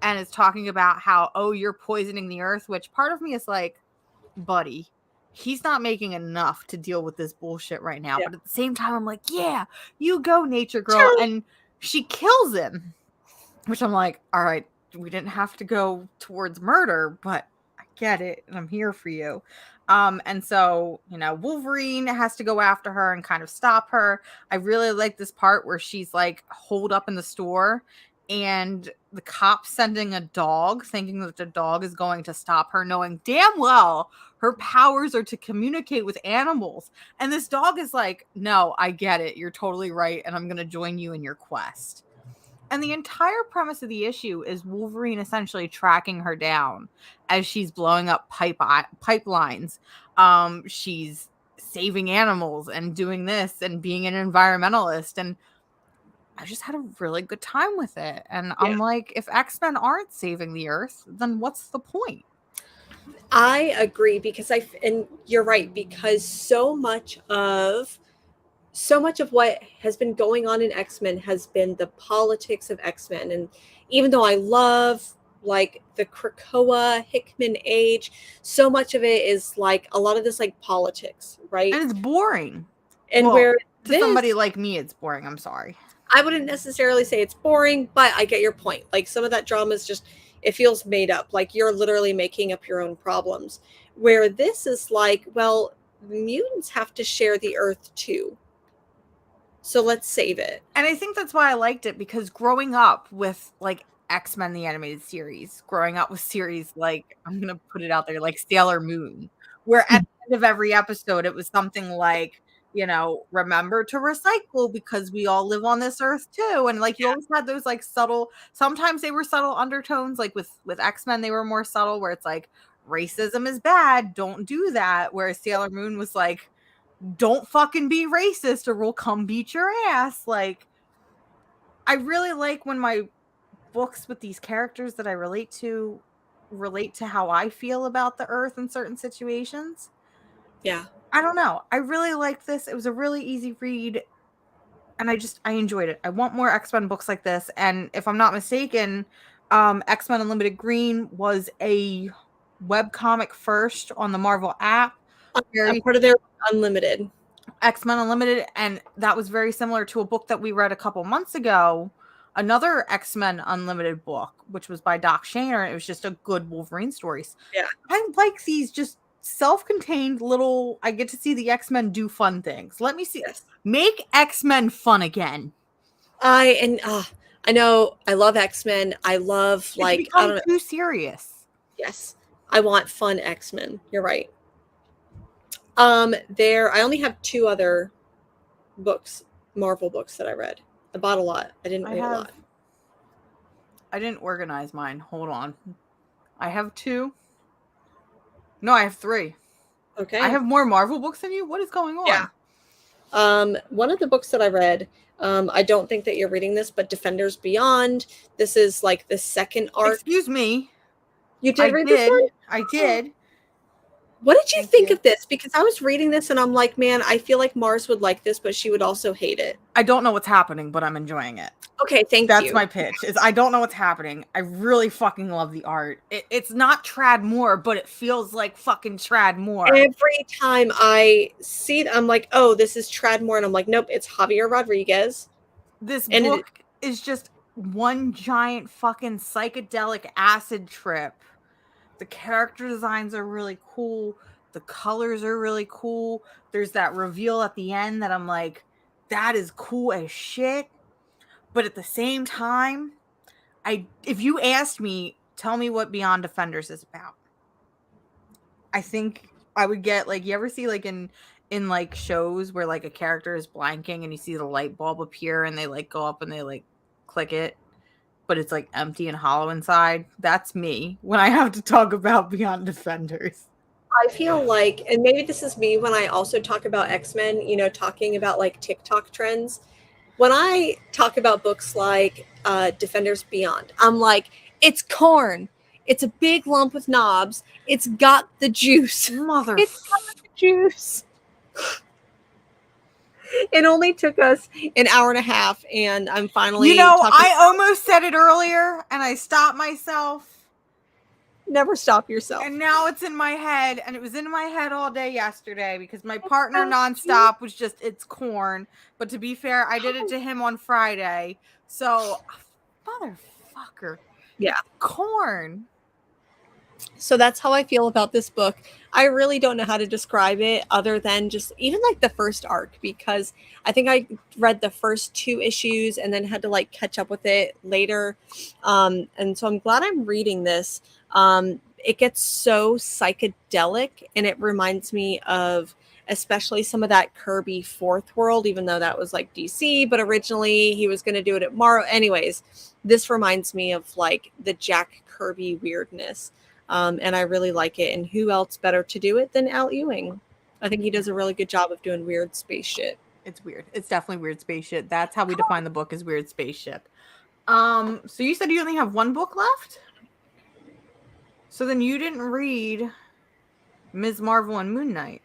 and is talking about how, oh, you're poisoning the earth, which part of me is like, buddy, he's not making enough to deal with this bullshit right now. Yeah. But at the same time, I'm like, yeah, you go, Nature Girl. And she kills him, which I'm like, all right, we didn't have to go towards murder, but I get it, and I'm here for you. And so, you know, Wolverine has to go after her and kind of stop her. I really like this part where she's like holed up in the store and the cop sending a dog, thinking that the dog is going to stop her, knowing damn well her powers are to communicate with animals. And this dog is like, no, I get it. You're totally right. And I'm going to join you in your quest. And the entire premise of the issue is Wolverine essentially tracking her down as she's blowing up pipelines. She's saving animals and doing this and being an environmentalist. And I just had a really good time with it. And I'm like, if X-Men aren't saving the earth, then what's the point? I agree because and you're right, because so much of what has been going on in X-Men has been the politics of X-Men. And even though I love like the Krakoa Hickman age, so much of it is like a lot of this like politics, right? And it's boring. And where to somebody like me, it's boring. I'm sorry. I wouldn't necessarily say it's boring, but I get your point. Like some of that drama is just, it feels made up. Like you're literally making up your own problems. Where this is like, well, mutants have to share the earth too. So let's save it. And I think that's why I liked it, because growing up with like X-Men the animated series, growing up with series like, I'm going to put it out there, like Sailor Moon, where at the end of every episode, it was something like, you know, remember to recycle because we all live on this earth too. And like you always had those like subtle, sometimes they were subtle undertones, like with X-Men, they were more subtle where it's like racism is bad, don't do that. Whereas Sailor Moon was like, don't fucking be racist or we'll come beat your ass. Like, I really like when my books with these characters that I relate to how I feel about the earth in certain situations. Yeah. I don't know. I really liked this. It was a really easy read. And I enjoyed it. I want more X-Men books like this. And if I'm not mistaken, X-Men Unlimited Green was a webcomic first on the Marvel app. I'm part of their Unlimited. X-Men Unlimited, and that was very similar to a book that we read a couple months ago, another X-Men Unlimited book, which was by Doc Shaner. It was just a good Wolverine stories. Yeah. I like these just self-contained little, I get to see the X-Men do fun things. Let me see. Yes. Make X-Men fun again. I know I love X-Men. I love like, I don't know. Too serious. Yes. I want fun X-Men. You're right. I only have 2 other books, Marvel books that I read. I bought a lot. I didn't read a lot. I didn't organize mine. Hold on. I have 2. No, I have 3. Okay. I have more Marvel books than you? What is going on? Yeah. One of the books that I read, I don't think that you're reading this, but Defenders Beyond. This is like the second arc. Excuse me. You did read this one? I did. What did you think of this? Because I was reading this and I'm like, man, I feel like Mars would like this, but she would also hate it. I don't know what's happening, but I'm enjoying it. Okay, thank you. That's my pitch. Is I don't know what's happening. I really fucking love the art. It's not Trad Moore, but it feels like fucking Trad Moore. Every time I see it, I'm like, oh, this is Trad Moore. And I'm like, nope, it's Javier Rodriguez. This book is just one giant fucking psychedelic acid trip. The character designs are really cool. The colors are really cool. There's that reveal at the end that I'm like, that is cool as shit. But at the same time, if you asked me, tell me what Beyond Defenders is about, I think I would get like, you ever see like in like shows where like a character is blanking and you see the light bulb appear and they like go up and they like click it, but it's like empty and hollow inside? That's me when I have to talk about Beyond Defenders. I feel like, and maybe this is me when I also talk about X-Men, you know, talking about like TikTok trends. When I talk about books like Defenders Beyond. I'm like, it's corn. It's a big lump with knobs. It's got the juice. Mother. It's got the juice. It only took us an hour and a half, and I'm finally. You know, I almost said it earlier, and I stopped myself. Never stop yourself. And now it's in my head, and it was in my head all day yesterday because my partner nonstop was just, it's corn. But to be fair, I did it to him on Friday. So, motherfucker. Yeah. It's corn. So that's how I feel about this book. I really don't know how to describe it other than just even like the first arc, because I think I read the first 2 issues and then had to like catch up with it later. And so I'm glad I'm reading this. It gets so psychedelic, and it reminds me of especially some of that Kirby Fourth World, even though that was like DC, but originally he was going to do it at Marvel. Anyways, this reminds me of like the Jack Kirby weirdness. And I really like it. And who else better to do it than Al Ewing? I think he does a really good job of doing weird space shit. It's weird. It's definitely weird space shit. That's how we define the book, as weird space shit. So you said you only have 1 book left? So then you didn't read Ms. Marvel and Moon Knight.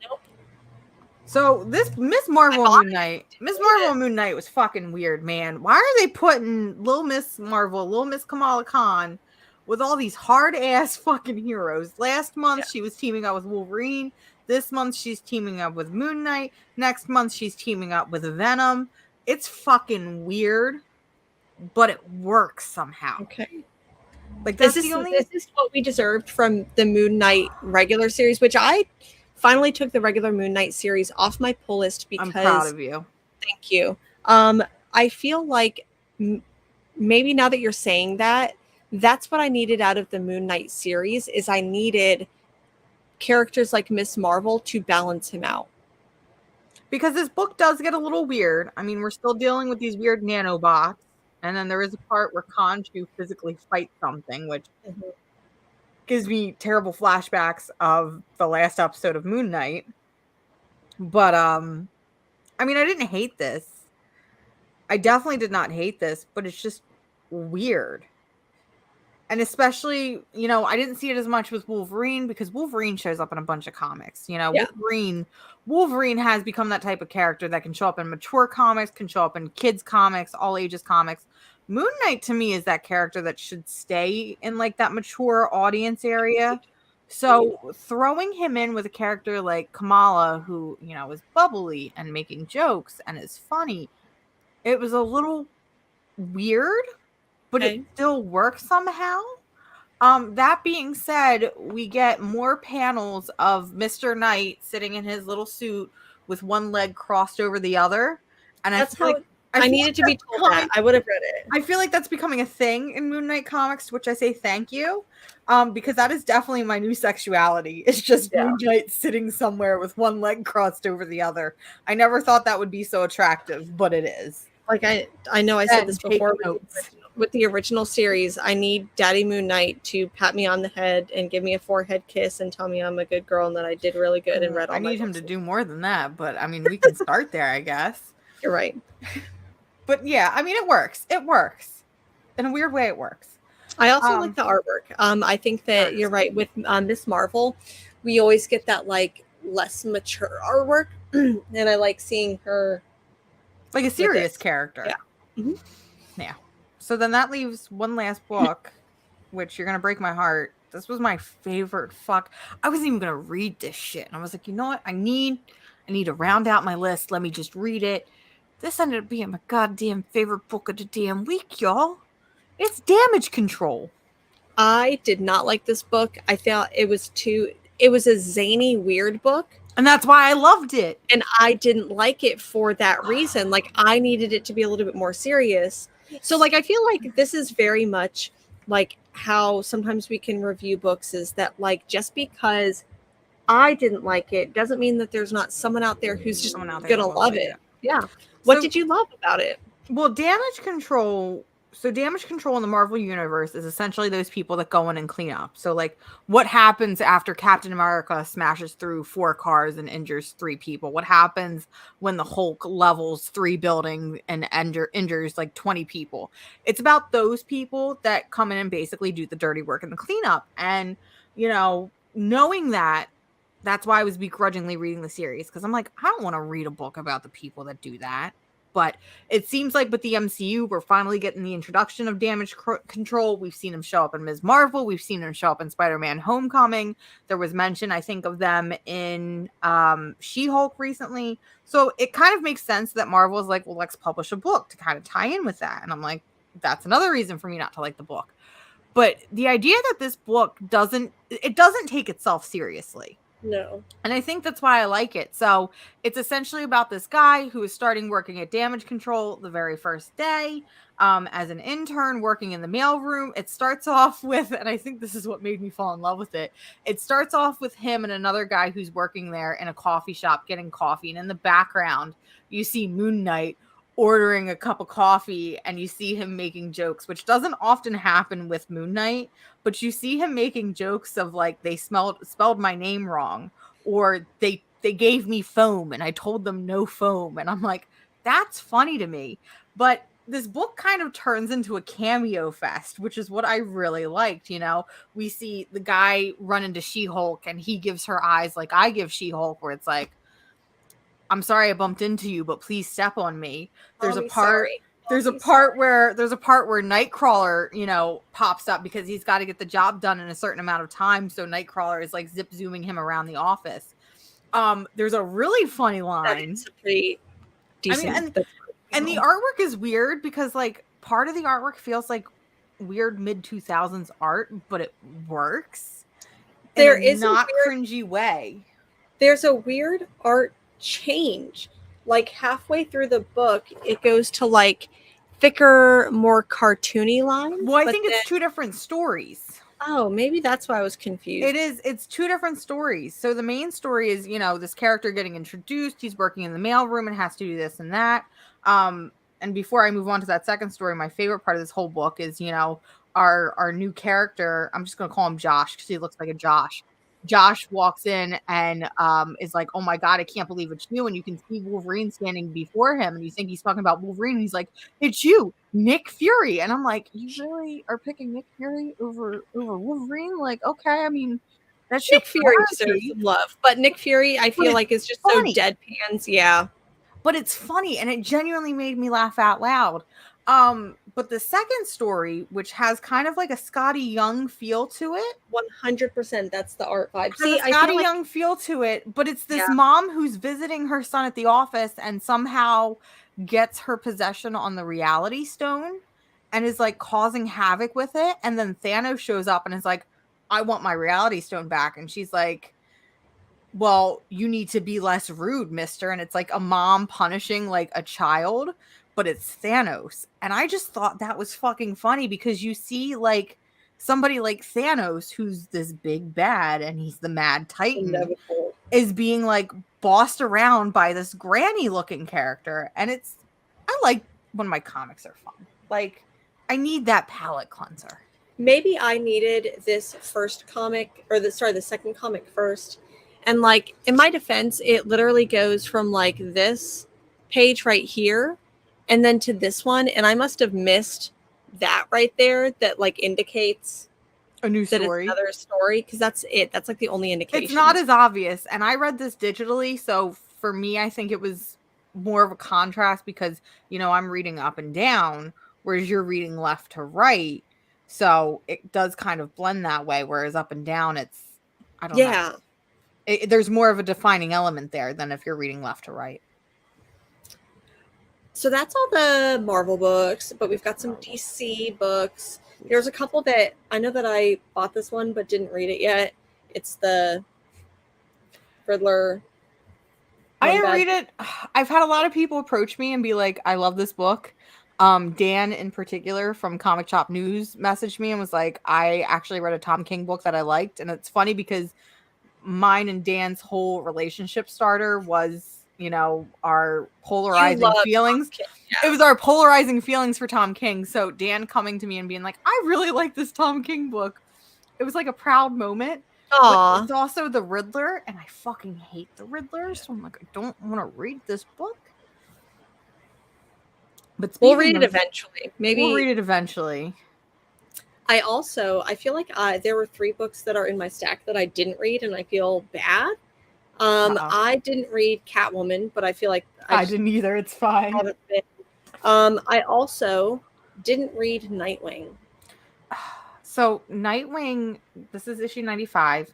Nope. So this Ms. Marvel and Moon Knight was fucking weird, man. Why are they putting Little Miss Marvel, Little Miss Kamala Khan with all these hard ass fucking heroes? Last month she was teaming up with Wolverine. This month she's teaming up with Moon Knight. Next month she's teaming up with Venom. It's fucking weird, but it works somehow. Okay. Like this is what we deserved from the Moon Knight regular series, which I finally took the regular Moon Knight series off my pull list because I'm proud of you. Thank you. I feel like maybe now that you're saying that, that's what I needed out of the Moon Knight series. Is I needed characters like Miss Marvel to balance him out. Because this book does get a little weird. I mean, we're still dealing with these weird nanobots. And then there is a part where Khonshu physically fights something, which gives me terrible flashbacks of the last episode of Moon Knight. But, I mean, I didn't hate this. I definitely did not hate this, but it's just weird. And especially, you know, I didn't see it as much with Wolverine because Wolverine shows up in a bunch of comics. You know, Wolverine has become that type of character that can show up in mature comics, can show up in kids comics, all ages comics. Moon Knight to me is that character that should stay in like that mature audience area. So throwing him in with a character like Kamala, who, you know, is bubbly and making jokes and is funny, it was a little weird, but it still works somehow. That being said, we get more panels of Mr. Knight sitting in his little suit with one leg crossed over the other. And I needed to be told that. I would have read it. I feel like that's becoming a thing in Moon Knight comics, which I say thank you. Because that is definitely my new sexuality. It's just Moon Knight sitting somewhere with one leg crossed over the other. I never thought that would be so attractive, but it is. Like I know I said this before with the original series, I need Daddy Moon Knight to pat me on the head and give me a forehead kiss and tell me I'm a good girl and that I did really good and read all my books. I need him to do more than that, but I mean, we can start there, I guess. You're right. But yeah, I mean, it works. It works. In a weird way, it works. I also like the artwork. I think that you're right with Miss Marvel. We always get that like less mature artwork, and I like seeing her like a serious character. Yeah. Mm-hmm. Yeah. So then that leaves one last book, which you're gonna break my heart. This was my favorite. I wasn't even gonna read this shit, and I was like, you know what? I need to round out my list. Let me just read it. This ended up being my goddamn favorite book of the damn week, y'all. It's Damage Control. I did not like this book. I thought it was a zany, weird book. And that's why I loved it. And I didn't like it for that reason. Like, I needed it to be a little bit more serious. So, like, I feel like this is very much like how sometimes we can review books is that, like, just because I didn't like it doesn't mean that there's not someone out there who's just going to love it. Yeah. What did you love about it? Well, Damage Control So damage control in the Marvel universe is essentially those people that go in and clean up. So like what happens after Captain America smashes through 4 cars and injures 3 people? What happens when the Hulk levels 3 buildings and injures like 20 people? It's about those people that come in and basically do the dirty work and the cleanup. And knowing that, that's why I was begrudgingly reading the series, because I'm like, I don't want to read a book about the people that do that. But it seems like with the MCU, we're finally getting the introduction of damage control. We've seen him show up in Ms. Marvel. We've seen him show up in Spider-Man Homecoming. There was mention, I think, of them in She-Hulk recently. So it kind of makes sense that Marvel is like, well, let's publish a book to kind of tie in with that. And I'm like, that's another reason for me not to like the book. But the idea that this book doesn't take itself seriously. No. And I think that's why I like it. So it's essentially about this guy who is starting working at damage control the very first day as an intern working in the mailroom. It starts off with, and I think this is what made me fall in love with it. It starts off with him and another guy who's working there in a coffee shop getting coffee. And in the background, you see Moon Knight ordering a cup of coffee, and you see him making jokes, which doesn't often happen with Moon Knight, but you see him making jokes of like, they spelled my name wrong, or they gave me foam and I told them no foam. And I'm like, that's funny to me. But this book kind of turns into a cameo fest, which is what I really liked. We see the guy run into She-Hulk and he gives her eyes like I give She-Hulk, where it's like, I'm sorry I bumped into you, but please step on me. There's a part where Nightcrawler, pops up because he's got to get the job done in a certain amount of time. So Nightcrawler is like zip zooming him around the office. There's a really funny line. That's pretty decent. And the artwork is weird because like part of the artwork feels like weird mid-2000s art, but it works. There is not cringy way. There's a weird art change. Like halfway through the book, it goes to like thicker, more cartoony lines. Well, I think it's 2 different stories. Oh, maybe that's why I was confused. It's 2 different stories. So the main story is, this character getting introduced. He's working in the mailroom and has to do this and that. And before I move on to that second story, my favorite part of this whole book is, our new character. I'm just going to call him Josh because he looks like a Josh. Josh walks in and is like, oh my God, I can't believe it's you. And you can see Wolverine standing before him. And you think he's talking about Wolverine. And he's like, it's you, Nick Fury. And I'm like, you really are picking Nick Fury over Wolverine? Like, okay, I mean, that's Nick Fury deserves some love. But Nick Fury, I feel like, is just funny. So deadpans. Yeah. But it's funny. And it genuinely made me laugh out loud. But the second story, which has kind of like a Scotty Young feel to it. 100%. That's the art vibe. See, a Scotty Young feel to it, but it's this mom who's visiting her son at the office and somehow gets her possession on the Reality Stone and is like causing havoc with it. And then Thanos shows up and is like, I want my Reality Stone back. And she's like, well, you need to be less rude, mister. And it's like a mom punishing like a child, but it's Thanos. And I just thought that was fucking funny because you see like somebody like Thanos, who's this big bad and he's the Mad Titan, is being like bossed around by this granny looking character. And I like when my comics are fun. Like, I need that palate cleanser. Maybe I needed this first comic, or the second comic first. And like, in my defense, it literally goes from like this page right here and then to this one, and I must have missed that right there that like indicates a new story. It's another story, because that's it. That's like the only indication. It's not as obvious. And I read this digitally, so for me, I think it was more of a contrast because, I'm reading up and down, whereas you're reading left to right. So it does kind of blend that way, whereas up and down, I don't know. There's more of a defining element there than if you're reading left to right. So that's all the Marvel books, but we've got some DC books. There's a couple that I know that I bought this one but didn't read it yet. It's the Riddler. I didn't read it. I've had a lot of people approach me and be like, I love this book. Dan in particular from Comic Shop News messaged me and was like, I actually read a Tom King book that I liked. And it's funny because mine and Dan's whole relationship starter was our You polarizing love Tom feelings. King, It yeah. was our polarizing feelings for Tom King. So Dan coming to me and being like, I really like this Tom King book. It was like a proud moment. But Aw. it's also the Riddler, and I fucking hate the Riddler. So I'm like, I don't want to read this book. But We'll read speaking it of, eventually. we'll Maybe read it eventually. I feel like there were 3 books that are in my stack that I didn't read, and I feel bad. Uh-oh. I didn't read Catwoman, but I feel like I just didn't either. It's fine. haven't been. I also didn't read Nightwing. So Nightwing, this is issue 95.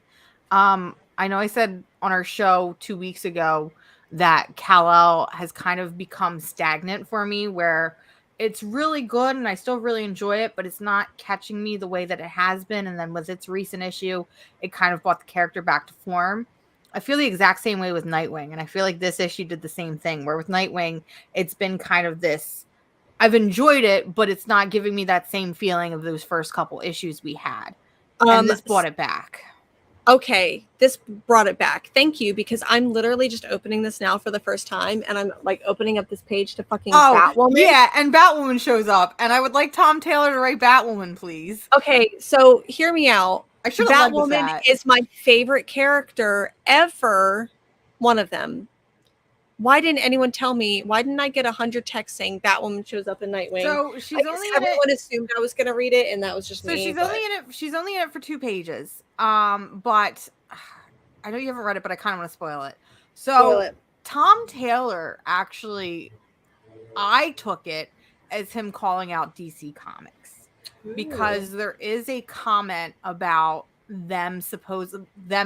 I know I said on our show 2 weeks ago that Kal-El has kind of become stagnant for me, where it's really good and I still really enjoy it, but it's not catching me the way that it has been. And then with its recent issue, it kind of brought the character back to form. I feel the exact same way with Nightwing, and I feel like this issue did the same thing, where with Nightwing, it's been kind of this, I've enjoyed it, but it's not giving me that same feeling of those first couple issues we had. And this brought it back. Okay, this brought it back. Thank you, because I'm literally just opening this now for the first time, and I'm like opening up this page to fucking Batwoman. Yeah, and Batwoman shows up, and I would like Tom Taylor to write Batwoman, please. Okay, so hear me out. I should have led with Batwoman that. is my favorite character ever. One of them. Why didn't anyone tell me? Why didn't I get 100 texts saying Batwoman shows up in Nightwing? So she's only in everyone it. assumed I was going to read it, and that was just So me. she's only in it. She's only in it for 2 pages. But I know you haven't read it, but I kind of want to spoil it. So Spoil it. Tom Taylor actually, I took it as him calling out DC Comics, because there is a comment about them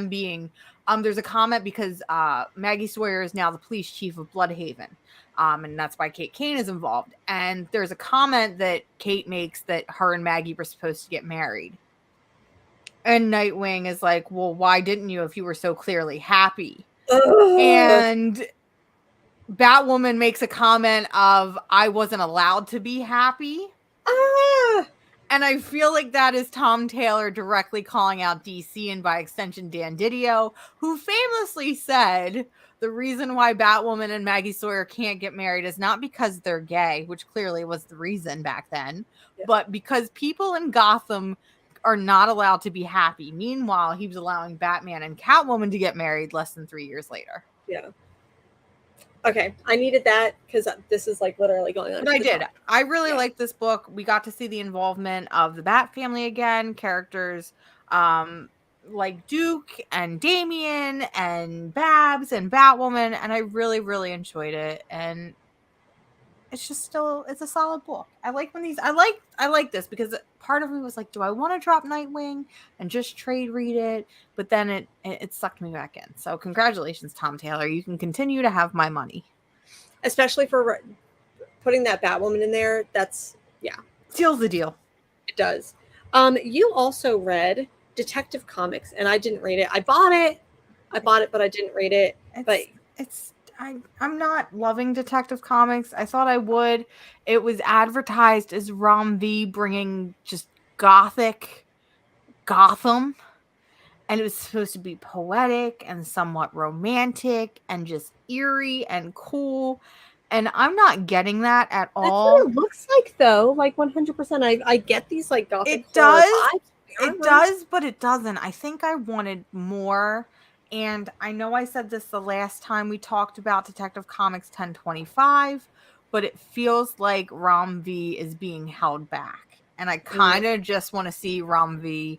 being there's a comment because Maggie Sawyer is now the police chief of Bloodhaven, and that's why Kate Kane is involved, and there's a comment that Kate makes that her and Maggie were supposed to get married, and Nightwing is like, well, why didn't you if you were so clearly happy? And Batwoman makes a comment of, I wasn't allowed to be happy. And I feel like that is Tom Taylor directly calling out DC, and by extension Dan Didio, who famously said the reason why Batwoman and Maggie Sawyer can't get married is not because they're gay, which clearly was the reason back then, but because people in Gotham are not allowed to be happy. Meanwhile, he was allowing Batman and Catwoman to get married less than 3 years later. Yeah. Okay, I needed that because this is like literally going on. But I did. I really liked this book. We got to see the involvement of the Bat family again, characters like Duke and Damian and Babs and Batwoman, and I really, really enjoyed it. And it's just it's a solid book. I like when these, I like this because part of me was like, do I want to drop Nightwing and just trade read it? But then it sucked me back in. So congratulations, Tom Taylor. You can continue to have my money. Especially for putting that Batwoman in there. That's, seals the deal. It does. You also read Detective Comics, and I didn't read it. I bought it, but I didn't read it. I'm not loving Detective Comics. I thought I would. It was advertised as Rom V bringing just gothic Gotham, and it was supposed to be poetic and somewhat romantic and just eerie and cool, and I'm not getting that at all. That's what it looks like, though. Like 100%. I get these like gothic. It does. It does, but it doesn't. I think I wanted more. And I know I said this the last time we talked about Detective Comics 1025, but it feels like Rom V is being held back. And I kind of just want to see Rom V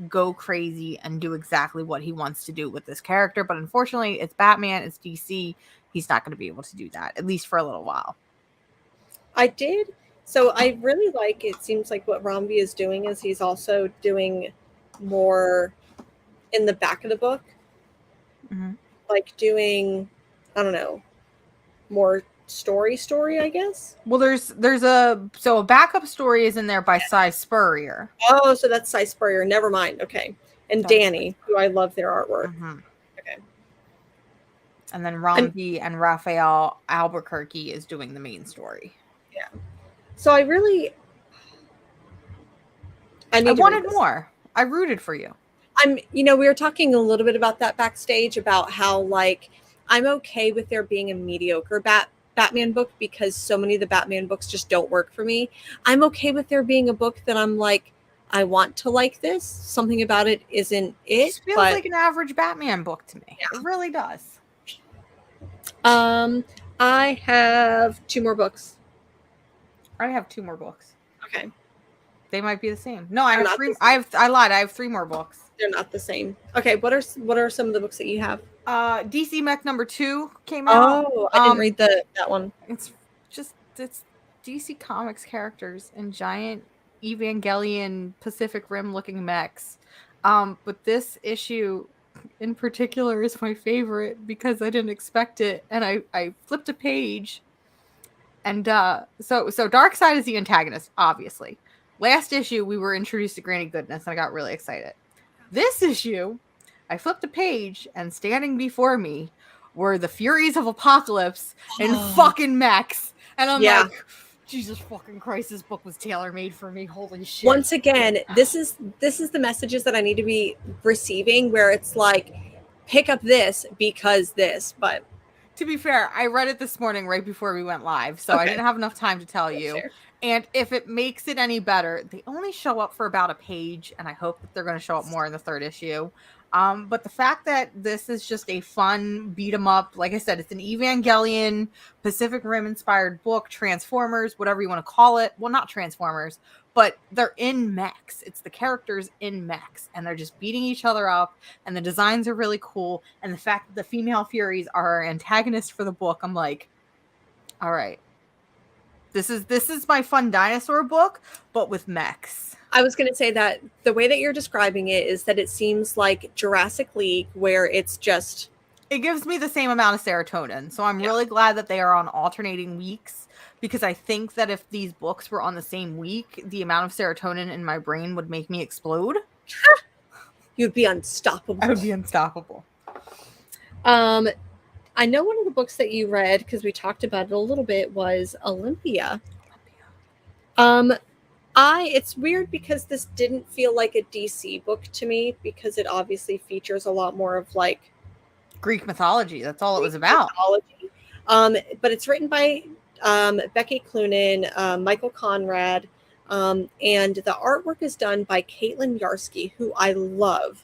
go crazy and do exactly what he wants to do with this character. But unfortunately, it's Batman, it's DC. He's not going to be able to do that, at least for a little while. I did. So I really like, it seems like what Rom V is doing is he's also doing more in the back of the book. Like doing, I don't know, more story, I guess. Well, there's a backup story is in there by Cy Spurrier. Oh, so that's Cy Spurrier. Never mind. Okay. And Danny, who I love their artwork. Okay. And then Rom V and Raphael Albuquerque is doing the main story. Yeah. So I wanted more. I rooted for you. We were talking a little bit about that backstage, about how like I'm okay with there being a mediocre Batman book because so many of the Batman books just don't work for me. I'm okay with there being a book that I'm like, I want to like this. Something about it isn't it, Just feels but like an average Batman book to me. Yeah. It really does. I have 2 more books. I have 2 more books. Okay. They might be the same. No, I They're have not 3. the same. I lied. I have 3 more books. They're not the same. Okay, what are some of the books that you have? DC Mech number 2 came out. Oh, I didn't read that one. It's DC Comics characters and giant Evangelion Pacific Rim looking mechs. But this issue in particular is my favorite because I didn't expect it, and I flipped a page, and so Darkseid is the antagonist, obviously. Last issue we were introduced to Granny Goodness, and I got really excited. This issue, I flipped a page, and standing before me were the Furies of Apocalypse and fucking mechs. And I'm like, Jesus fucking Christ, this book was tailor-made for me. Holy shit. Once again, this is the messages that I need to be receiving, where it's like, pick up this because this. But to be fair, I read it this morning right before we went live, so I didn't have enough time to tell you. Fair. And if it makes it any better, they only show up for about a page, and I hope that they're going to show up more in the 3rd issue. But the fact that this is just a fun beat 'em up, like I said, it's an Evangelion Pacific Rim inspired book, Transformers, whatever you want to call it. Well, not Transformers, but they're in mechs. It's the characters in mechs, and they're just beating each other up, and the designs are really cool. And the fact that the female Furies are our antagonists for the book, I'm like, all right, this is my fun dinosaur book, but with mechs. I was going to say that the way that you're describing it is that it seems like Jurassic League, where it's just... It gives me the same amount of serotonin. So I'm really glad that they are on alternating weeks, because I think that if these books were on the same week, the amount of serotonin in my brain would make me explode. You'd be unstoppable. I would be unstoppable. I know one of the books that you read, because we talked about it a little bit, was Olympia. It's weird because this didn't feel like a DC book to me, because it obviously features a lot more of like Greek mythology. That's all it was about. But it's written by Becky Cloonan, Michael Conrad, and the artwork is done by Caitlin Yarsky, who I love.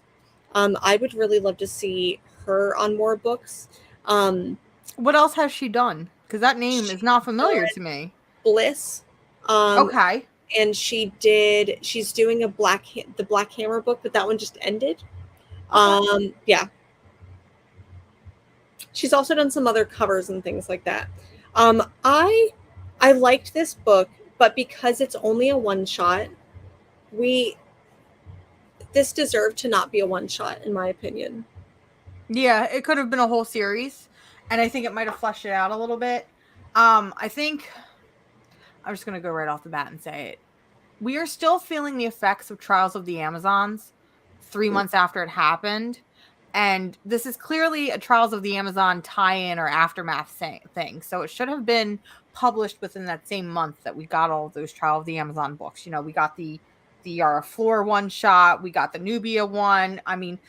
I would really love to see her on more books. What else has she done? Because that name is not familiar to me. Bliss. Okay. And she's doing the Black Hammer book, but that one just ended. Yeah. She's also done some other covers and things like that. I liked this book, but because it's only a one-shot, this deserved to not be a one-shot, in my opinion. Yeah, it could have been a whole series, and I think it might have fleshed it out a little bit. I think I'm just going to go right off the bat and say it. We are still feeling the effects of Trials of the Amazons 3 months after it happened. And this is clearly a Trials of the Amazon tie-in or aftermath thing. So it should have been published within that same month that we got all of those Trial of the Amazon books. You know, we got the Yara Flor one-shot. We got the Nubia one. I mean,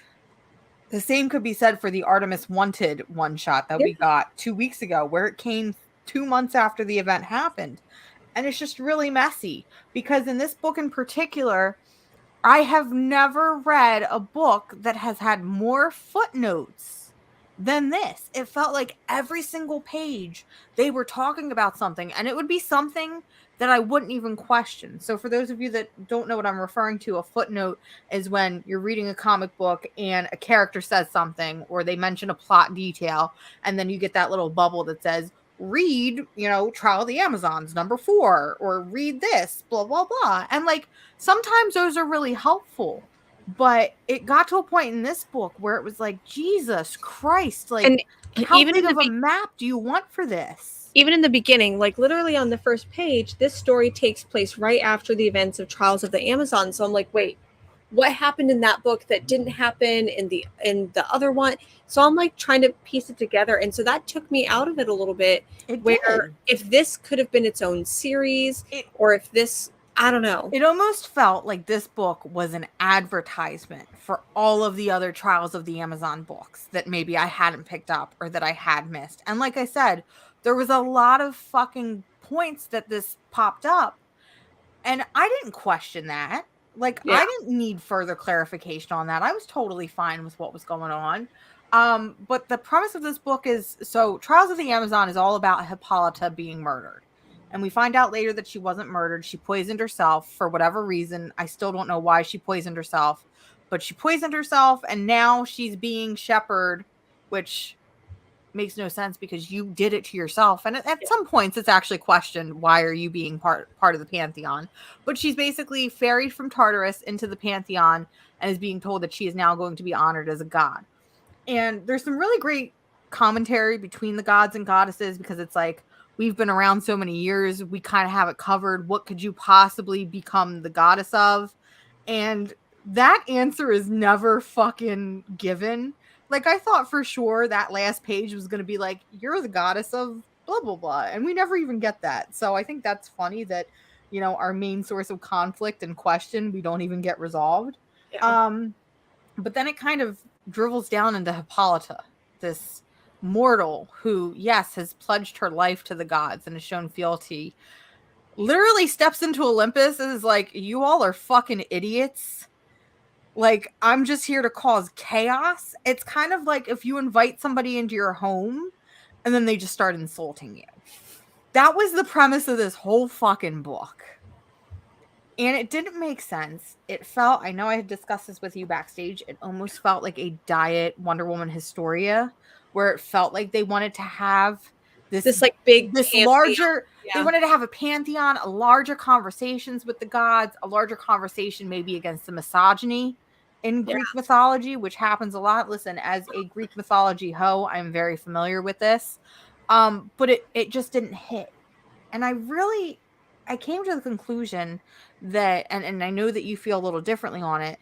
the same could be said for the Artemis Wanted one-shot that we got 2 weeks ago, where it came 2 months after the event happened. And it's just really messy, because in this book in particular, I have never read a book that has had more footnotes than this. It felt like every single page they were talking about something, and it would be something that I wouldn't even question. So for those of you that don't know what I'm referring to, a footnote is when you're reading a comic book and a character says something, or they mention a plot detail, and then you get that little bubble that says, read, Trial of the Amazons number 4, or read this, blah, blah, blah. And like, sometimes those are really helpful, but it got to a point in this book where it was like, Jesus Christ, like, and how even big of a map do you want for this? Even in the beginning, like literally on the first page, this story takes place right after the events of Trials of the Amazon. So I'm like, wait, what happened in that book that didn't happen in the other one? So I'm like trying to piece it together, and so that took me out of it a little bit. If this could have been its own series, or if this I don't know. It almost felt like this book was an advertisement for all of the other Trials of the Amazon books that maybe I hadn't picked up or that I had missed. And like I said, there was a lot of fucking points that this popped up. And I didn't question that. Like, Yeah. I didn't need further clarification on that. I was totally fine with what was going on. But the premise of this book is, so Trials of the Amazon is all about Hippolyta being murdered. And we find out later that she wasn't murdered. She poisoned herself for whatever reason. I still don't know why she poisoned herself, but she poisoned herself, and now she's being shepherded, which makes no sense because you did it to yourself. And at some points it's actually questioned, why are you being part of the pantheon? But she's basically ferried from Tartarus into the pantheon and is being told that she is now going to be honored as a god. And there's some really great commentary between the gods and goddesses, because it's like, we've been around so many years, we kind of have it covered. What could you possibly become the goddess of? And that answer is never fucking given. Like, I thought for sure that last page was going to be like, you're the goddess of blah, blah, blah. And we never even get that. So I think that's funny that, you know, our main source of conflict and question, we don't even get resolved. Yeah. But then it kind of dribbles down into Hippolyta, this mortal who, yes, has pledged her life to the gods and has shown fealty, literally steps into Olympus and is like, you all are fucking idiots. Like, I'm just here to cause chaos. It's kind of like if you invite somebody into your home and then they just start insulting you. That was the premise of this whole fucking book. And it didn't make sense. It felt, I know I had discussed this with you backstage, it almost felt like a diet Wonder Woman Historia, where it felt like they wanted to have this like big larger, yeah. They wanted to have a pantheon, a larger conversations with the gods, a larger conversation maybe against the misogyny in Greek mythology, which happens a lot. Listen, as a Greek mythology hoe, I'm very familiar with this. But it just didn't hit. And I came to the conclusion that, and I know that you feel a little differently on it,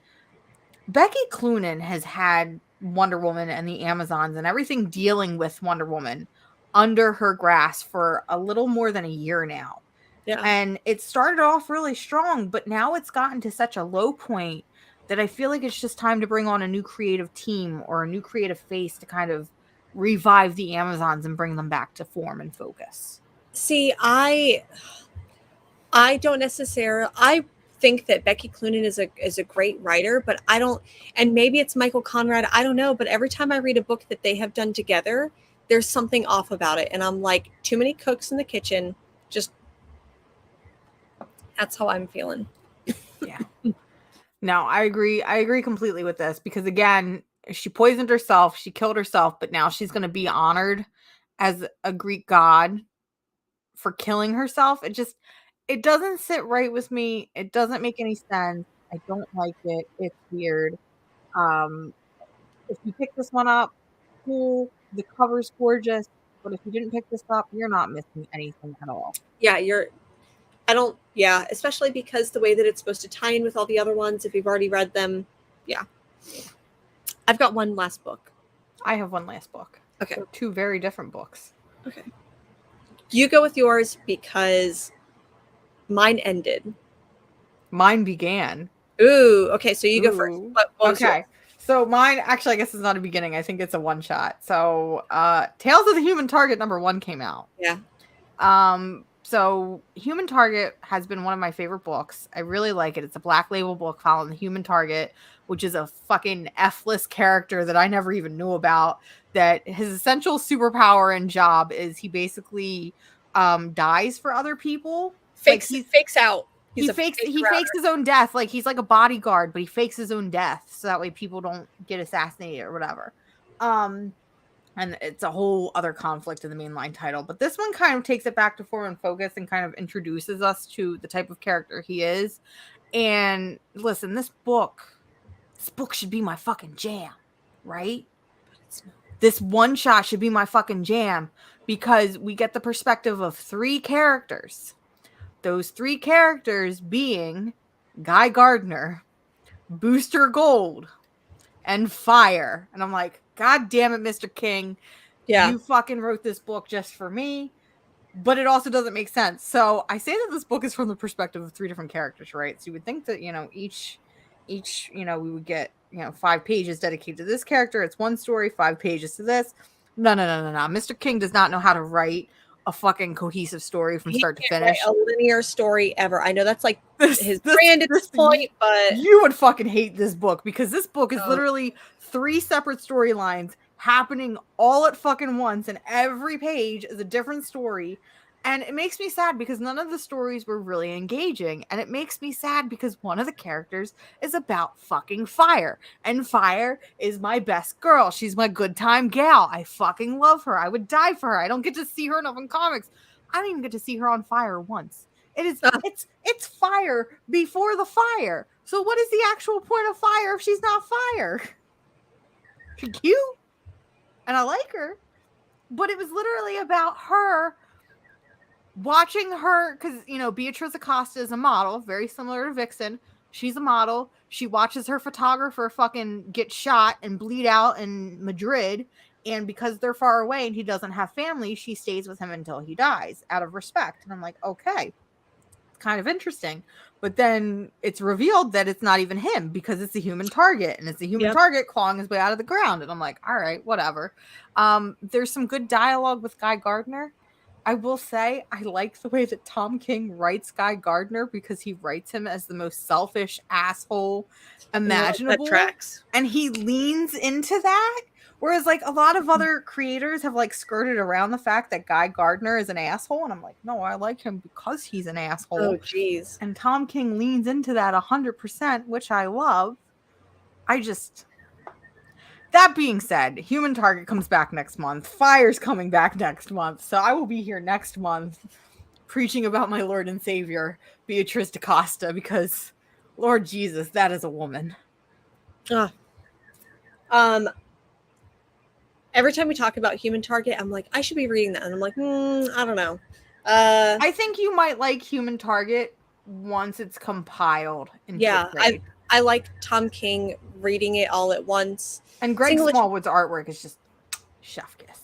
Becky Cloonan has had Wonder Woman and the Amazons and everything dealing with Wonder Woman under her grasp for a little more than a year now. Yeah. And it started off really strong, but now it's gotten to such a low point that I feel like it's just time to bring on a new creative team or a new creative face to kind of revive the Amazons and bring them back to form and focus. See, I don't necessarily, I think that Becky Cloonan is a great writer, but I don't, and maybe it's Michael Conrad, I don't know, but every time I read a book that they have done together, there's something off about it. And I'm like, too many cooks in the kitchen. Just, that's how I'm feeling. Yeah. No, I agree. I agree completely with this, because again, she poisoned herself, she killed herself, but now she's going to be honored as a Greek god for killing herself. It doesn't sit right with me. It doesn't make any sense. I don't like it. It's weird. If you pick this one up, cool. The cover's gorgeous, but if you didn't pick this up, you're not missing anything at all. Yeah, especially because the way that it's supposed to tie in with all the other ones, if you've already read them. Yeah. I've got one last book. I have one last book. Okay. So 2 very different books. Okay. You go with yours because mine ended. Mine began. Ooh, okay. So you go first. What okay. So mine, actually, I guess it's not a beginning. I think it's a one shot. So Tales of the Human Target #1 came out. Yeah. So Human Target has been one of my favorite books. I really like it. It's a Black Label book following the Human Target, which is a fucking F-list character that I never even knew about. That his essential superpower and job is he basically dies for other people. Fakes out. He fakes his own death. Like, he's like a bodyguard, but he fakes his own death so that way people don't get assassinated or whatever. And it's a whole other conflict in the mainline title. But this one kind of takes it back to form and focus and kind of introduces us to the type of character he is. And listen, this book should be my fucking jam, right? This one shot should be my fucking jam, because we get the perspective of 3 characters. Those 3 characters being Guy Gardner, Booster Gold, and Fire. And I'm like, God damn it, Mr. King. Yeah. You fucking wrote this book just for me. but it also doesn't make sense. So I say that this book is from the perspective of 3 different characters, right? So you would think that, each, we would get, 5 pages dedicated to this character. It's one story, 5 pages to this. No. Mr. King does not know how to write a fucking cohesive story from He start to can't write finish. a linear story ever. I know that's like his brand at this point, but you would fucking hate this book because this book is Oh. literally 3 separate storylines happening all at fucking once, and every page is a different story. And it makes me sad because none of the stories were really engaging. And it makes me sad because one of the characters is about fucking Fire. And Fire is my best girl. She's my good time gal. I fucking love her. I would die for her. I don't get to see her enough in comics. I don't even get to see her on Fire once. It's Fire before the fire. So what is the actual point of Fire if she's not Fire? She's cute. And I like her. But it was literally about her watching her, because Beatriz Acosta is a model, very similar to Vixen. She's a model. She watches her photographer fucking get shot and bleed out in Madrid, and because they're far away and he doesn't have family, she stays with him until he dies out of respect. And I'm like, okay, kind of interesting. But then it's revealed that it's not even him because it's a human target, and it's a human target clawing his way out of the ground. And I'm like, all right, whatever. There's some good dialogue with Guy Gardner. I will say I like the way that Tom King writes Guy Gardner because he writes him as the most selfish asshole imaginable. That tracks. And he leans into that. Whereas like a lot of other creators have like skirted around the fact that Guy Gardner is an asshole. And I'm like, no, I like him because he's an asshole. Oh, geez. And Tom King leans into that 100%, which I love. That being said, Human Target comes back next month. Fire's coming back next month. So I will be here next month preaching about my Lord and Savior, Beatriz Acosta, because Lord Jesus, that is a woman. Every time we talk about Human Target, I'm like, I should be reading that. And I'm like, I don't know. I think you might like Human Target once it's compiled. I like Tom King reading it all at once. And Greg Smallwood's artwork is just chef kiss.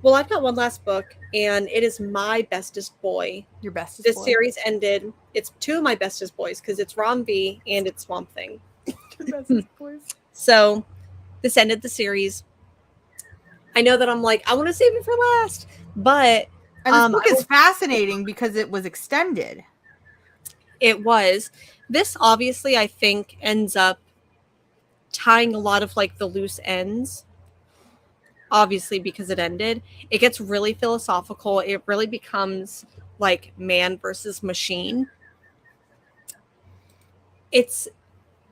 Well, I've got one last book, and it is my bestest boy. Your bestest boy? This boy? series ended. It's 2 of my bestest boys because it's Rom V and it's Swamp Thing. Your bestest boys. So this ended the series. I know that I'm like, I want to save it for last, but and this book is fascinating because it was extended. It was. This obviously, I think, ends up tying a lot of like the loose ends. Obviously, because it ended, it gets really philosophical. It really becomes like man versus machine.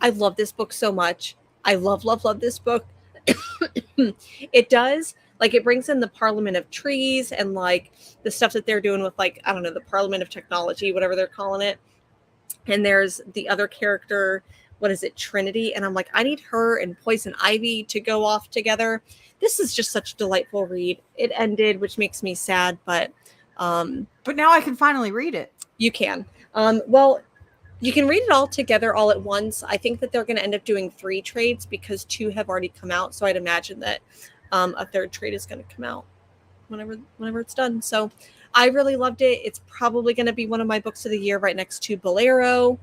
I love this book so much. I love this book. It does, like, it brings in the Parliament of Trees and like the stuff that they're doing with, like, I don't know, the Parliament of Technology, whatever they're calling it. And there's the other character, what is it, Trinity? And I'm like, I need her and Poison Ivy to go off together. This is just such a delightful read. It ended, which makes me sad, but now I can finally read it. You can. Well, you can read it all together all at once. I think that they're going to end up doing 3 trades because 2 have already come out. So I'd imagine that a 3rd trade is going to come out whenever it's done. So I really loved it. It's probably going to be one of my books of the year right next to Bolero.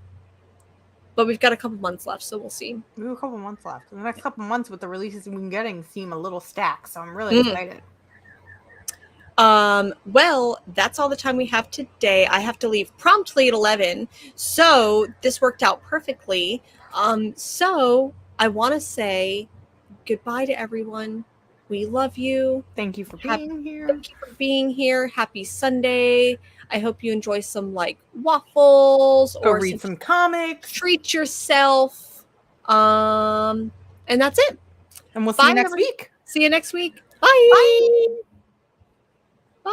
But we've got a couple months left, so we'll see. We have a couple months left. The next couple months with the releases we've been getting seem a little stacked, so I'm really excited. Well, that's all the time we have today. I have to leave promptly at 11, so this worked out perfectly. So I want to say goodbye to everyone. We love you. Thank you for being here. Thank you for being here. Happy Sunday. I hope you enjoy some like waffles or read some comics. Treat yourself. And that's it. And we'll see you next week. See you next week. Bye. Bye.